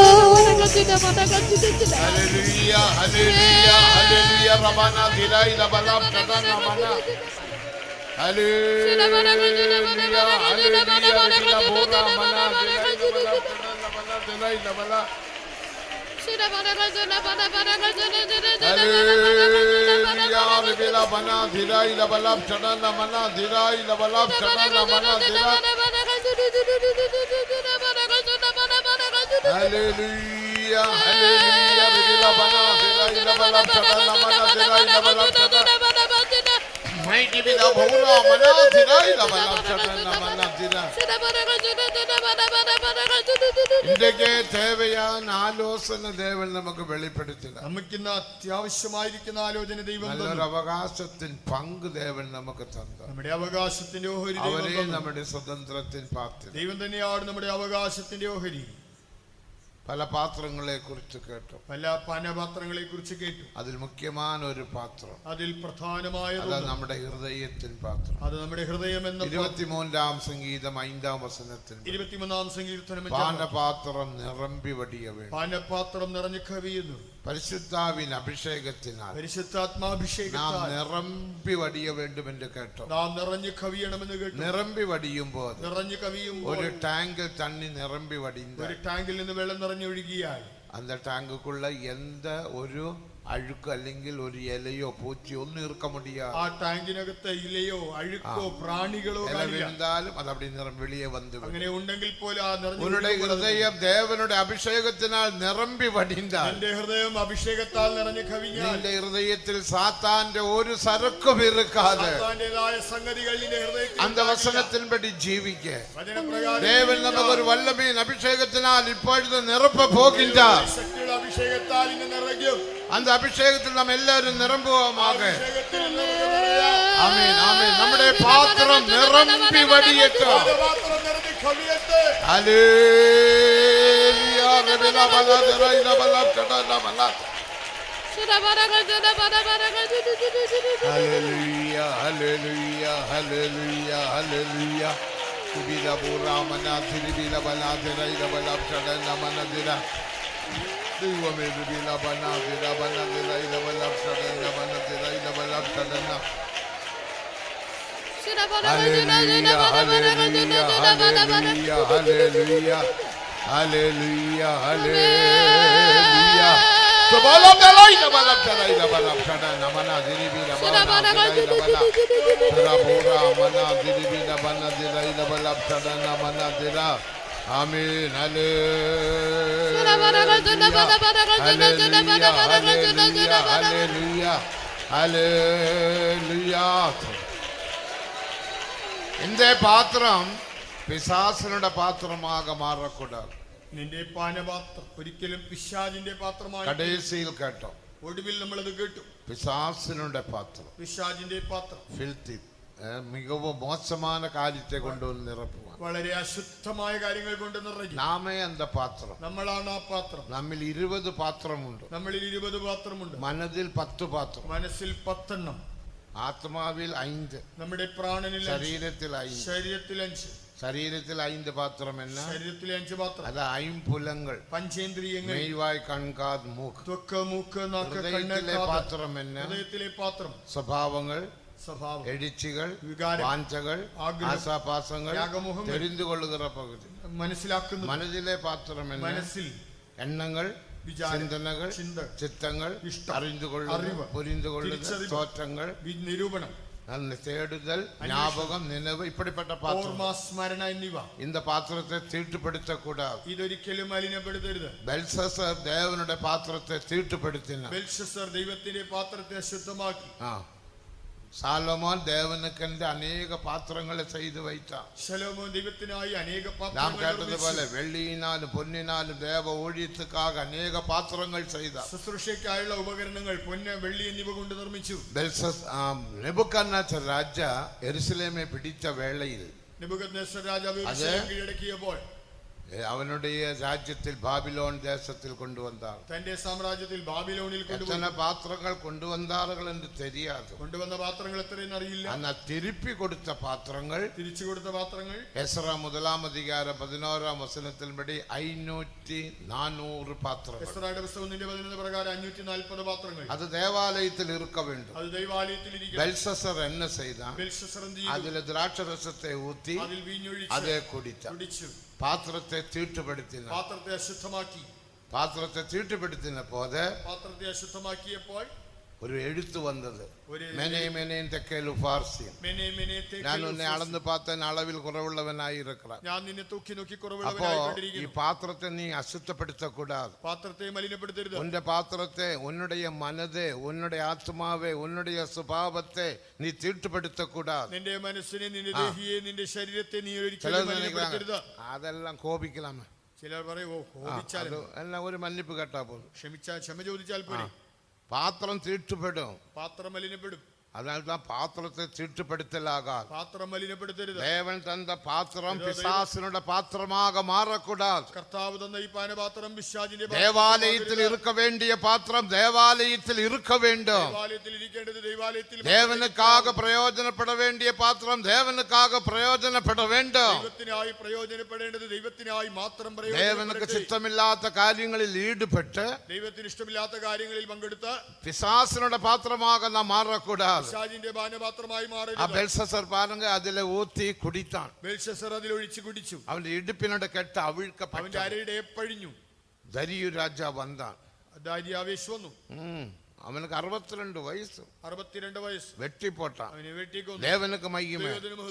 Hallelujah, hallelujah, hallelujah. Ramana Dhilai Labalam Tadana Mana. Hallelujah, hallelujah. Vila Bora Mana Dhilai Labala. Hallelujah, Vila Bana Dhilai Labalam Tadana Mana Dhilai Labalam Tadana Mana Dhilai. Hallelujah, hallelujah. Vila Bana Dhilai Labalam Tadana Mana Dhilai Labalam Tadana. Mighty be the Bhola Mana Dhilai Labalam Tadana Mana Dhilai. இன்றைக்கே தேவையான ஆலோசனை தேவன் நமக்கு வெளிப்படுத்தினார். നമുക്കിന്ന് അത്യാവശ്യമായിരിക്കുന്ന ആലോചന ദൈവം നല്ലൊരു തന്നു. അവകാശത്തിൻ പങ്ക് ദേവൻ നമുക്ക് തന്നു. നമ്മുടെ അവകാശത്തിന്റെ ഓഹരി ദൈവം അവരെ തന്നു. നമ്മുടെ സ്വതന്ത്രത്തിൻ പാത്രം. ദൈവം തന്നെയാണ് നമ്മുടെ അവകാശത്തിന്റെ ഓഹരി. പല പാത്രങ്ങളെ കുറിച്ച് കേട്ടു. പല പാനപാത്രങ്ങളെ കുറിച്ച് കേട്ടു. അതിൽ മുഖ്യமான ഒരു പാത്രം, അതിൽ പ്രധാനമായത് നമ്മുടെ ഹൃദയത്തിൻ പാത്രം. അത് നമ്മുടെ ഹൃദയം എന്ന 23-ാം സംഗീതം 5-ാം വചനത്തിൽ 23-ാം സങ്കീർത്തനം പാനപാത്രം നിറമ്പി വടിയ വേണം. പാനപാത്രം നിറഞ്ഞു കവിയുന്നു. പരിശുദ്ധാവിൻ അഭിഷേകത്തിനാൽ പരിശുദ്ധാത്മാഭിഷേകത്താൽ നാം നിറമ്പി വടിയ വേണ്ടും എന്ന് കേട്ടോ. നാം നിറഞ്ഞു കവിയണമെന്ന് കേട്ടു. നിറമ്പി വടിയുമ്പോൾ നിറഞ്ഞു കവിയുമ്പോൾ ഒരു ടാങ്കിൽ തണ്ണി നിറമ്പി വടിയുന്ന ഒരു ടാങ്കിൽ നിന്ന് വെള്ളം നിറഞ്ഞൊഴുകിയാൽ அந்த ടാങ്കുക്കുള്ള എന്ത് ഒരു അഴുക്ക് അല്ലെങ്കിൽ ഒരു ഇലയോ പൂച്ചയോ ഒന്നും ഇറുക്ക മുടിയാ. ആ ടാങ്കിനകത്ത് ഇലയോ അഴുക്കോ പ്രാണികളോ വീഴ്ந்தாലും അത് അവിടെ വെളിയെ വന്ന് അങ്ങനെ ഉണ്ടെങ്കിൽ പോലും ആ നിറഞ്ഞ ഹൃദയം ദേവനുടെ അഭിഷേകത്തിനാൽ നിറമ്പി വടിന്താൽ എന്റെ ഹൃദയം അഭിഷേകത്താൽ നിറഞ്ഞു കവിഞ്ഞാൽ നിന്റെ ഹൃദയത്തിൽ സാത്താന്റെ ഒരു സരക്കും ഇറുക്കാതെ സംഗതികൾ നിന്റെ ഹൃദയത്തിൽ அந்த வசனத்தின்படி ஜீவிக்க தேவன் நமக்கு ஒரு வல்லமையின் அபிஷேகத்தினால் இப்பொழுது நிரப்ப போகின்றார். അഭിഷേകത്താൽ ഇന്ന് നിറയ്ക്കും. அந்த அபிஷேகத்தில் நாம் எல்லாரும் நிரம்புவோமாக. ஆமென் ஆமென். நம்முடைய பாத்திரம் நிரம்பி வடியட்டும். ஹல்லேலூயா. ரபலா பலதரா இலபலா தடலா பலா. ஹல்லேலூயா ஹல்லேலூயா ஹல்லேலூயா ஹல்லேலூயா. குபிலா புராமனா திரிபிலா பலதரா இலபலா தடலா மனதிரா. ദൈവമേ ദില ബനാദില ബനാദില ഇലവലബ്തദന ബനാദില ഇലവലബ്തദന. ഹല്ലേലൂയ ഹല്ലേലൂയ ഹല്ലേലൂയ ഹല്ലേലൂയ ഹല്ലേലൂയ. സുബലബല ഇലവലബ്തദന ഇലവലബ്തദന മനാദിരിബില ബനാദില ഇലവല. റബൂറാ മനാദിരിബില ബനാദില ഇലവലബ്തദന മനാദില. ആമേൻ. ഹല്ലേലൂയ ഹല്ലേലൂയ ഹല്ലേലൂയ. இந்த பாத்திரம் പിശാചിന്റെ പാത്രமாக മാറக்கூடாது. നിന്റെ പാനപാത്രം ഒരിക്കലും പിശാചിന്റെ പാത്രമായി. കടേസിയിൽ കേട്ടോ, ഒടുവിൽ നമ്മളത് കേട്ടു. പിശാചിന്റെ പാത്രം, പിശാചിന്റെ പാത്രം ഫിൽത്തി, മികവും മോശமான കാര്യത്തെ കൊണ്ടുവന്ന് നിറപ്പുക. വളരെ അശുദ്ധമായ കാര്യങ്ങൾ കൊണ്ട് നിറയ്ക്കും. നാമേ അന്ത പാത്രം. നമ്മളാണ് ആ പാത്രം. നമ്മിൽ 20 പാത്രമുണ്ട്. നമ്മളിൽ 20 പാത്രമുണ്ട്. മനതിൽ 10 പാത്രം. മനസ്സിൽ 10 എണ്ണം. ആത്മാവിൽ 5. നമ്മുടെ പ്രാണനിൽ ശരീരത്തിൽ 5. ശരീരത്തിൽ 5. ശരീരത്തിൽ 5 പാത്രം എന്ന ശരീരത്തിൽ 5 പാത്രം. അത് ഐമ്പുലങ്ങൾ, പഞ്ചേന്ദ്രിയങ്ങൾ, മെയ്വായ് കൺകാത് മൂക്ക്. ത്വക്ക് മൂക്ക് നാക്ക് കണ്ണ്. ഹൃദയത്തിലെ പാത്രം എന്ന ഹൃദയത്തിലെ പാത്രം സ്വഭാവങ്ങൾ, സ്വഭാവം, എഴുച്ചികൾ, വികാരം, വാഞ്ചകൾ, ആശാപാസങ്ങൾ, തെരിഞ്ഞു കൊള്ളുകിற പകുതി. മനസ്സിലാക്കുന്നു. മനസ്സിലെ പാത്രം എന്ന മനസ്സിൽ എണ്ണങ്ങൾ, ചിന്തനകൾ, ചിത്തങ്ങൾ, അറിഞ്ഞുകൊള്ളുക, പുരിഞ്ഞുകൊള്ളുക, തോറ്റങ്ങൾ, നിരൂപണം, தேடுதல், ஞாபகம், நினைவு, இப்படிப்பட்ட பாத்திரம், സ്മരണ എന്നിവ. இந்த பாத்திரத்தை தீட்டுப்படுத்தக்கூடாது. ഇതൊരിക്കലും മലിനപ്പെടുത്തരുത്. ബെൽഷസ്സർ ദേവനുടെ പാത്രത്തെ തീട്ടുപ്പെടുത്തിന. ബെൽഷസ്സർ ദൈവത്തിന്റെ പാത്രത്തെ അശുദ്ധമാക്കി. സാലോമോൻ ദേവനുക്കന്റെ അനേക പാത്രങ്ങളെ ചെയ്തു വയ്ത്താൻ. ശലോമോൻ ദൈവത്തിനായി അനേക പാത്രങ്ങൾ നാം കേട്ടതുപോലെ വെള്ളിയിനാലും പൊന്നിനാലും ദേവ ഊഴിയത്തുക്കാക അനേക പാത്രങ്ങൾ ചെയ്ത. ശുശ്രൂഷയ്ക്കായുള്ള ഉപകരണങ്ങൾ പൊന്ന്, വെള്ളി എന്നിവ കൊണ്ട് നിർമ്മിച്ചു. നെബൂഖദ്നേസർ രാജ യെരുശലേമെ പിടിച്ച വേളയിൽ നെബൂഖദ്നേസർ രാജാവ് യെരുശലേം കീഴടക്കിയപ്പോൾ അവനുடைய രാജ്യത്തിൽ ബാബിലോൺ ദേശത്തിൽ കൊണ്ടുവന്നാർ. തന്റെ സാമ്രാജ്യത്തിൽ ബാബിലോണിൽ എത്ര പാത്രങ്ങൾ കൊണ്ടുവന്നാറുകൾ എന്ന് தெரியாது. കൊണ്ടുവന്ന പാത്രങ്ങൾ എത്രയെന്ന് അറിയില്ല. എന്നാൽ തിരിപ്പി കൊടുത്ത പാത്രങ്ങൾ, തിരിച്ചു കൊടുത്ത പാത്രങ്ങൾ എസ്രാ 1-ാം അധികാരം 11-ാം വചനത്തിൽപടി 500-400 പാത്രങ്ങൾ. എസ്രായുടെ പുസ്തകം 11 പ്രകാരം 540 പാത്രങ്ങൾ. അത് ദേവാലയത്തിൽ ഇറുക്ക വേണ്ടും. അത് ദൈവാലയത്തിൽ ഇരിക്കണം. ബെൽഷസ്സർ എന്ന ചെയ്ത അതിൽ ദ്രാക്ഷരസത്തെ ഊത്തി അതിൽ വീഞ്ഞൊഴിച്ച് അതേ കുടിച്ചു. പാത്രത്തെ തീട്ടുപെടുത്തിന. പാത്രത്തെ അശുദ്ധമാക്കി. പാത്രത്തെ തീട്ടുപെടുത്തിന പോതെ പാത്രത്തെ അശുദ്ധമാക്കിയപ്പോൾ ഒരു എഴുത്ത് വന്നത്, മെനേ മെനേ തെക്കേലു ഫാർസിയൻ. ഞാൻ ഉന്നെ അളന്ന് പാത്തൻ അളവിൽ കുറവുള്ളവനായി ഇരിക്കണം. ഞാൻ നിന്നെ തൂക്കി നോക്കി അപ്പോ കുറവുള്ളവനായി ഈ പാത്രത്തെ നീ അശുദ്ധപ്പെടുത്തക്കൂടാതെ. പാത്രത്തെ മലിനപ്പെടുത്തരുത്. ഉന്റെ പാത്രത്തെ, ഉன்னுடைய മനതെ, ഉன்னுடைய ആത്മാവെ, ഉன்னுடைய സ്വഭാവത്തെ നീ തീട്ടുപെടുത്തക്കൂടാതെ. നിന്റെ മനസ്സിനെ, നിന്റെ ദേഹിയെ, നിന്റെ ശരീരത്തെ നീ ഒരിക്കലും മലിനപ്പെടുത്തരുത്. അതെല്ലാം കോപിക്കലാമ. ചിലർ പറയും, ഓ കോപിച്ചാൽ എല്ലാം ഒരു മന്നിപ്പ് കേട്ടാ പോലും, ക്ഷമിച്ചാൽ ക്ഷമ ചോദിച്ചാൽ പോരെ. പാത്രം തീട്ടുപെടും, പാത്രം മലിനപ്പെടും. அதனால்தான் பாத்திரத்தை தீட்டுப்படுத்தலாகாது. பாத்திரம் மலினப்படுத்தരുത്. தேவன் தந்த பாத்திரம் பிசாசினுடைய பாத்திரமாக மாறக்கூடாது. கர்த்தாവ് തന്ന ഈ പാനപാത്രം പിശാചിന്റെ தேவாலயத்தில் இருக்க வேண்டிய பாத்திரம் தேவாலயத்தில் இருக்க வேண்டும். ദേവാലയത്തിൽ ഇരിക്കേണ്ടത് ദേവാലയത്തിൽ. தேவனுக்காக பிரயோஜனப்பட வேண்டிய பாத்திரம் தேவனுக்காக பிரயோஜனப்பட வேண்டும். ദൈവത്തിനായി പ്രയോജനപ്പെടേണ്ടത് ദൈവത്തിനായി മാത്രം தேவனுக்கு சித்தமில்லாத காரியங்களில் ஈடுபட்டு ദൈവത്തിന് ഇഷ്ടമില്ലാത്ത കാര്യങ്ങളിൽ പങ്കെടുത്ത് பிசாசினுடைய பாத்திரமாக நாம் மாறக்கூடாது. പിശാചിന്റെ പാനപാത്രമായി മാറരുത്. ആ ബെൽഷസ്സർ പാരുങ്ക അതിലെ ഊത്തി കുടിത്താൻ. ബെൽഷസ്സർ അതിൽ ഒഴിച്ചു കുടിച്ചു. അവന്റെ ഇടുപ്പിനുടെ കെട്ട് അവിഴ്ക്കപ്പെട്ടു. അവന്റെ അരയുടെ പഴിഞ്ഞു. ദരിയു രാജ വന്നാൻ. ദാര്യാവേശ് വന്നു. അവനക്ക് 62 വയസ്സ്. 62 വയസ്സ്. വെട്ടി പോട്ടാൻ. അവനെ വെട്ടിക്കൊന്നു. ദേവനുക്ക് മഹിമ.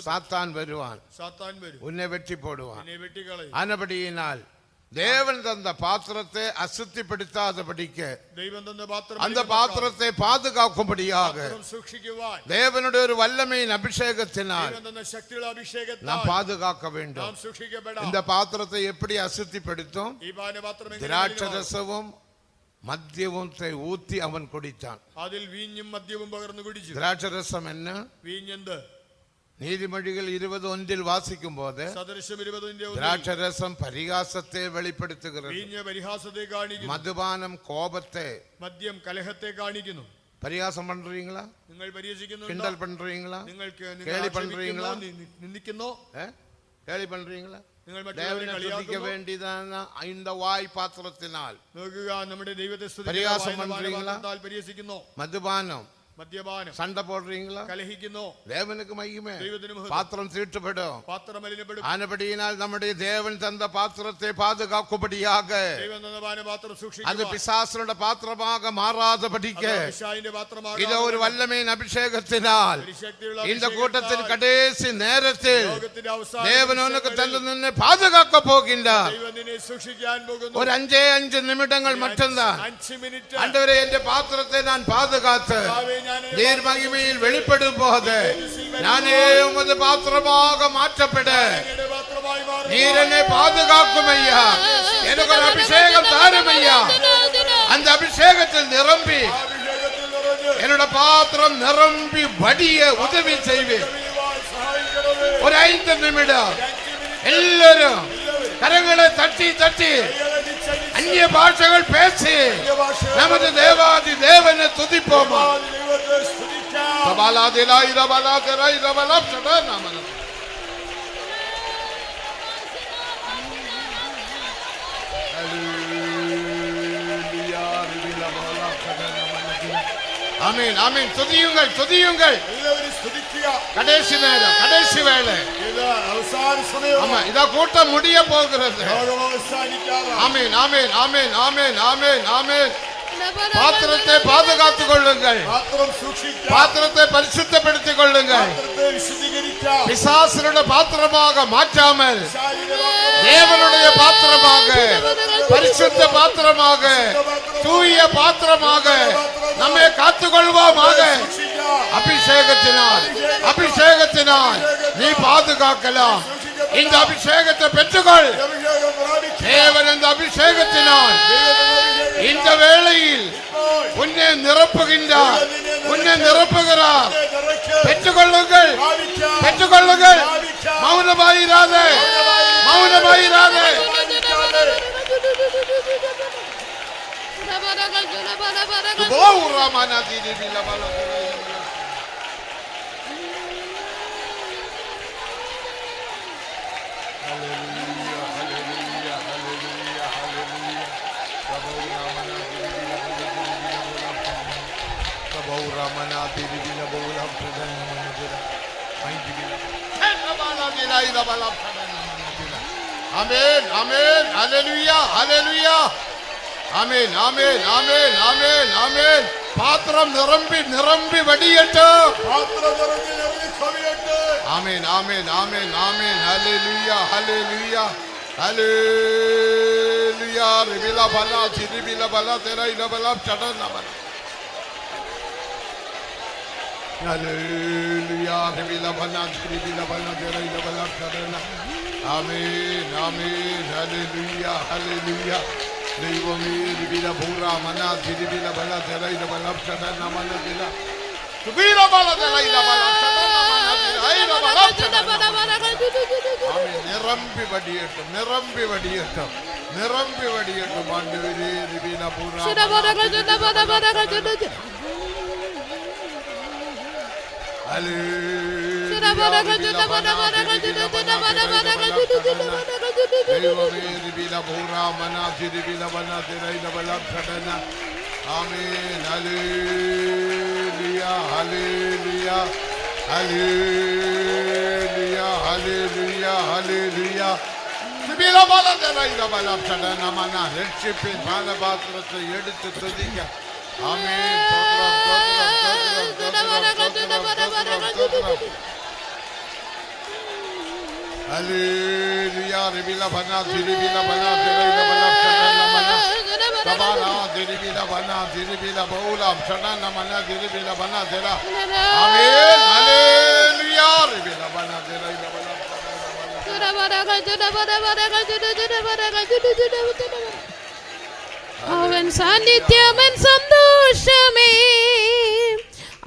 സാത്താൻ വരുവാൻ. സാത്താൻ വരും. ഉന്നെ വെട്ടി പോടുവാൻ. എന്നെ വെട്ടിക്കളയും. ആനപടിയിനാൽ தேவன் தந்த பாத்திரத்தை அசுத்திப்படுத்தாதபடிக்கு அந்த பாத்திரத்தை பாதுகாக்கும்படியாக தேவனுடைய ஒரு வல்லமையின் அபிஷேகத்தினால் நாம் பாதுகாக்க வேண்டும். இந்த பாத்திரத்தை எப்படி அசுத்திப்படுத்தும்? திராட்சரசமும் மദ്യവുത്തെ ஊத்தி அவன் குடித்தான். அதில் வீഞ്ഞും മദ്യവും പകർന്നു കുടിച്ചു. திராட்சரசம் என்ன? വീഞ്ഞെന്ത്? നീതിമൊഴികൾ 20:1 വാസിക്കും പോലെ ദ്രാക്ഷരസം പരിഹാസത്തെ വെളിപ്പെടുത്തുகிறது. മദ്യപാനം കോപത്തെ, മദ്യം കലഹത്തെ കാണിക്കുന്നു. പരിഹാസം പண்றீங்களா? നിങ്ങൾ പരിഹസിക്കുന്നു. കിണ്ടൽ പண்றீங்களா? നിങ്ങൾക്ക് കേളി പண்றீங்களா? നിന്ദിക്കുന്നു. കേളി പண்றீங்களா? നിങ്ങൾ മറ്റുള്ളവരെ കളിയാക്കുന്നു. വേണ്ടിയതാണ് இந்த വായ് പാത്രത്തിനാൽ. നോക്കുക, നമ്മുടെ ദൈവത്തെ പരിഹാസം പண்றீங்களா? പരിഹസിക്കുന്നു. മദ്യപാനം, മദ്യപാനം, சண்டை போடுறீங்களா? കലഹിക്കുന്നു. தேவனுக்கு மகிமை. பாத்திரம் தீட்டுப்படும். பாத்திரம் மலினப்படும். ஆனபடியினால் நம்முடைய தேவன் தந்த பாத்திரத்தை பாதுகாக்கும்படியாக ദൈവം തന്ന പാനപാത്രം സൂക്ഷിക്കുക. அது பிசாசுடைய பாத்திரமாக மாறாதபடிக்கு പിശാചിന്റെ പാത്രമാകാതെ இது ஒரு வல்லமையின் அபிஷேகத்தினால் இந்த கூட்டத்தின் கடைசி நேரத்தில் தேவன் உனக்கு தந்து நின்று பாதுகாக்க போகின்றார். ദൈവം നിന്നെ സൂക്ഷിക്കാൻ പോകുന്നു. ஒரு 5 நிமிடங்கள் மட்டும்தான். 5 മിനിറ്റ്. ஆண்டவரே, இந்த பாத்திரத்தை நான் பாதுகாத்து நீர் மகிமையில் வெளிப்படும் போது நானே உமது பாத்திரமாக மாற்றப்பட நீர் என்னை பாதுகாக்கும் ஐயா. எனக்கு ஒரு அபிஷேகம் தாரும் ஐயா. அந்த அபிஷேகத்தில் நிரம்பி என்னோட பாத்திரம் நிரம்பி வடிய உதவி செய்வேன். ஒரு 5 நிமிடம் எல்லாரும் கரங்களை தட்டி தட்டி அந்நிய பாஷைகள் பேசி நமது தேவாதி தேவனை துதிப்போமா? ஆமென், ஆமென். துதியுங்கள், துதியுங்கள். கடைசி நேரம், கடைசி வேளை. ஆமா, இத கூட்டம் முடிய போகிறது. ஆமென், ஆமென், ஆமென், ஆமென், ஆமென், ஆமென். பாத்திரத்தை பாதுகாத்துக் கொள்ளுங்கள். பாத்திரத்தை பரிசுத்தப்படுத்திக் கொள்ளுங்கள். பிசாசுடைய பாத்திரமாக மாற்றாமல் தேவனுடைய பாத்திரமாக, பரிசுத்த பாத்திரமாக, தூய பாத்திரமாக நம்மை காத்துக்கொள்வோமாக. அபிஷேகத்தினால், அபிஷேகத்தினால் நீ பாதுகாக்கலாம். இந்த அபிஷேகத்தை பெற்றுக்கொள். தேவன் இந்த அபிஷேகத்தினால் இந்த வேளையில் உன்னை நிரப்புகின்றார், உன்னை நிரப்புகிறார். பெற்றுக்கொள்ளுங்கள், பெற்றுக்கொள்ளுங்கள். மௌனமாயிராதே, மௌனமாயிராதே. Amen, amen, hallelujah, hallelujah. Amen, amen, amen, amen, amen. പാത്രം നിറമ്പി നിറമ്പി വടിയട്ടെ. പാത്രം നിറഞ്ഞ് നിറഞ്ഞ് കവിയട്ടെ. ആമേൻ ആമേൻ ആമേൻ ആമേൻ. ഹല്ലേലൂയ ഹല്ലേലൂയ ഹല്ലേലൂയ. റിബില ബല ചിരിബില ബല തെര ഇല ബല ചടന ബല. ഹല്ലേലൂയ റിബില ബല ചിരിബില ബല തെര ഇല ബല ചടന. ആമേൻ ആമേൻ. ഹല്ലേലൂയ ഹല്ലേലൂയ. ദൈവമേ റിബില ഭൂറ മന ചിരിബില ബല തെര ഇല ബല ചടന മന ദില. റിബില ബല തെര ഇല ബല ചടന മന ദില ഇല ബല ചടന. ആമേൻ. നിറമ്പി വടിയട്ടെ നിറമ്പി വടിയട്ടെ നിറമ്പി വടിയട്ടെ. മാണ്ടവരെ റിബില ഭൂറ ദൈവമേ റിബില ഭൂറ മന ചിരിബില ബല തെര ഇല ബല ചടന. ആമേൻ. ഹല്ലേലൂയ ഹല്ലേലൂയ ഹല്ലേലൂയ ഹല്ലേലൂയ ഹല്ലേലൂയ. റിബില ബല തെര ഇല ബല ചടന മന. രക്ഷിപ്പിൻ പാനപാത്രത്തെ എടുത്ത് തുതിക്കാം. ആമേൻ. സ്തോത്രം സ്തോത്രം സ്തോത്രം സ്തോത്രം സ്തോത്രം. ഹല്ലേലൂയ. റിബില ബന ചിരിബില ബല തെര ഇല ബല ചടന മന. Sabana diribila bana diribila baula shadana mana diribila bana dera. Amen. Hallelujah. Diribila bana dera ila bana. അവൻ സാന്നിധ്യമൻ സന്തോഷമേ,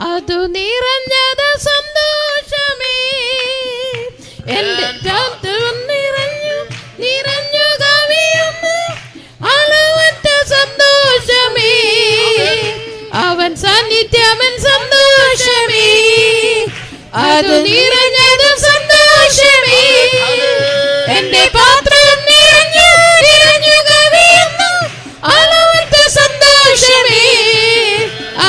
അതു നിറഞ്ഞത് സന്തോഷമേ. എന്റെ നിറഞ്ഞു നിറഞ്ഞു കവിയുന്നു അളവറ്റ സന്തോഷമേ. അവൻ സാന്നിധ്യമൻ സന്തോഷമേ, അത് നിറഞ്ഞത് സന്തോഷമേ. എന്റെ പാത്രം നിറഞ്ഞു നിറഞ്ഞു കവിയുന്നു അളവറ്റ സന്തോഷമേ.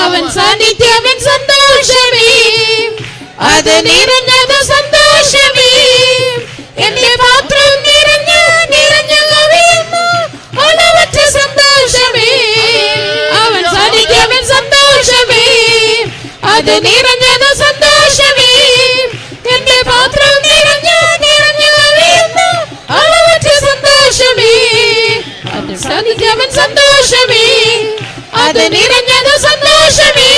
അവൻ സാന്നിധ്യമൻ സന്തോഷമേ, അത് നിറഞ്ഞത് സന്തോഷമേ. എന്റെ പാത്രം നിറഞ്ഞു നിറഞ്ഞു കവിയുന്നു അളവറ്റ സന്തോഷമേ. അവൻ സാന്നിധ്യമൻ സന്തോഷമേ, അത് നിറഞ്ഞത് സന്തോഷമേ. എന്റെ പാത്രം നിറഞ്ഞു നിറഞ്ഞു കവിയുന്നു അളവറ്റ സന്തോഷമേ. അവൻ സാന്നിധ്യമൻ സന്തോഷമേ, അത് നിറഞ്ഞത് സന്തോഷമേ.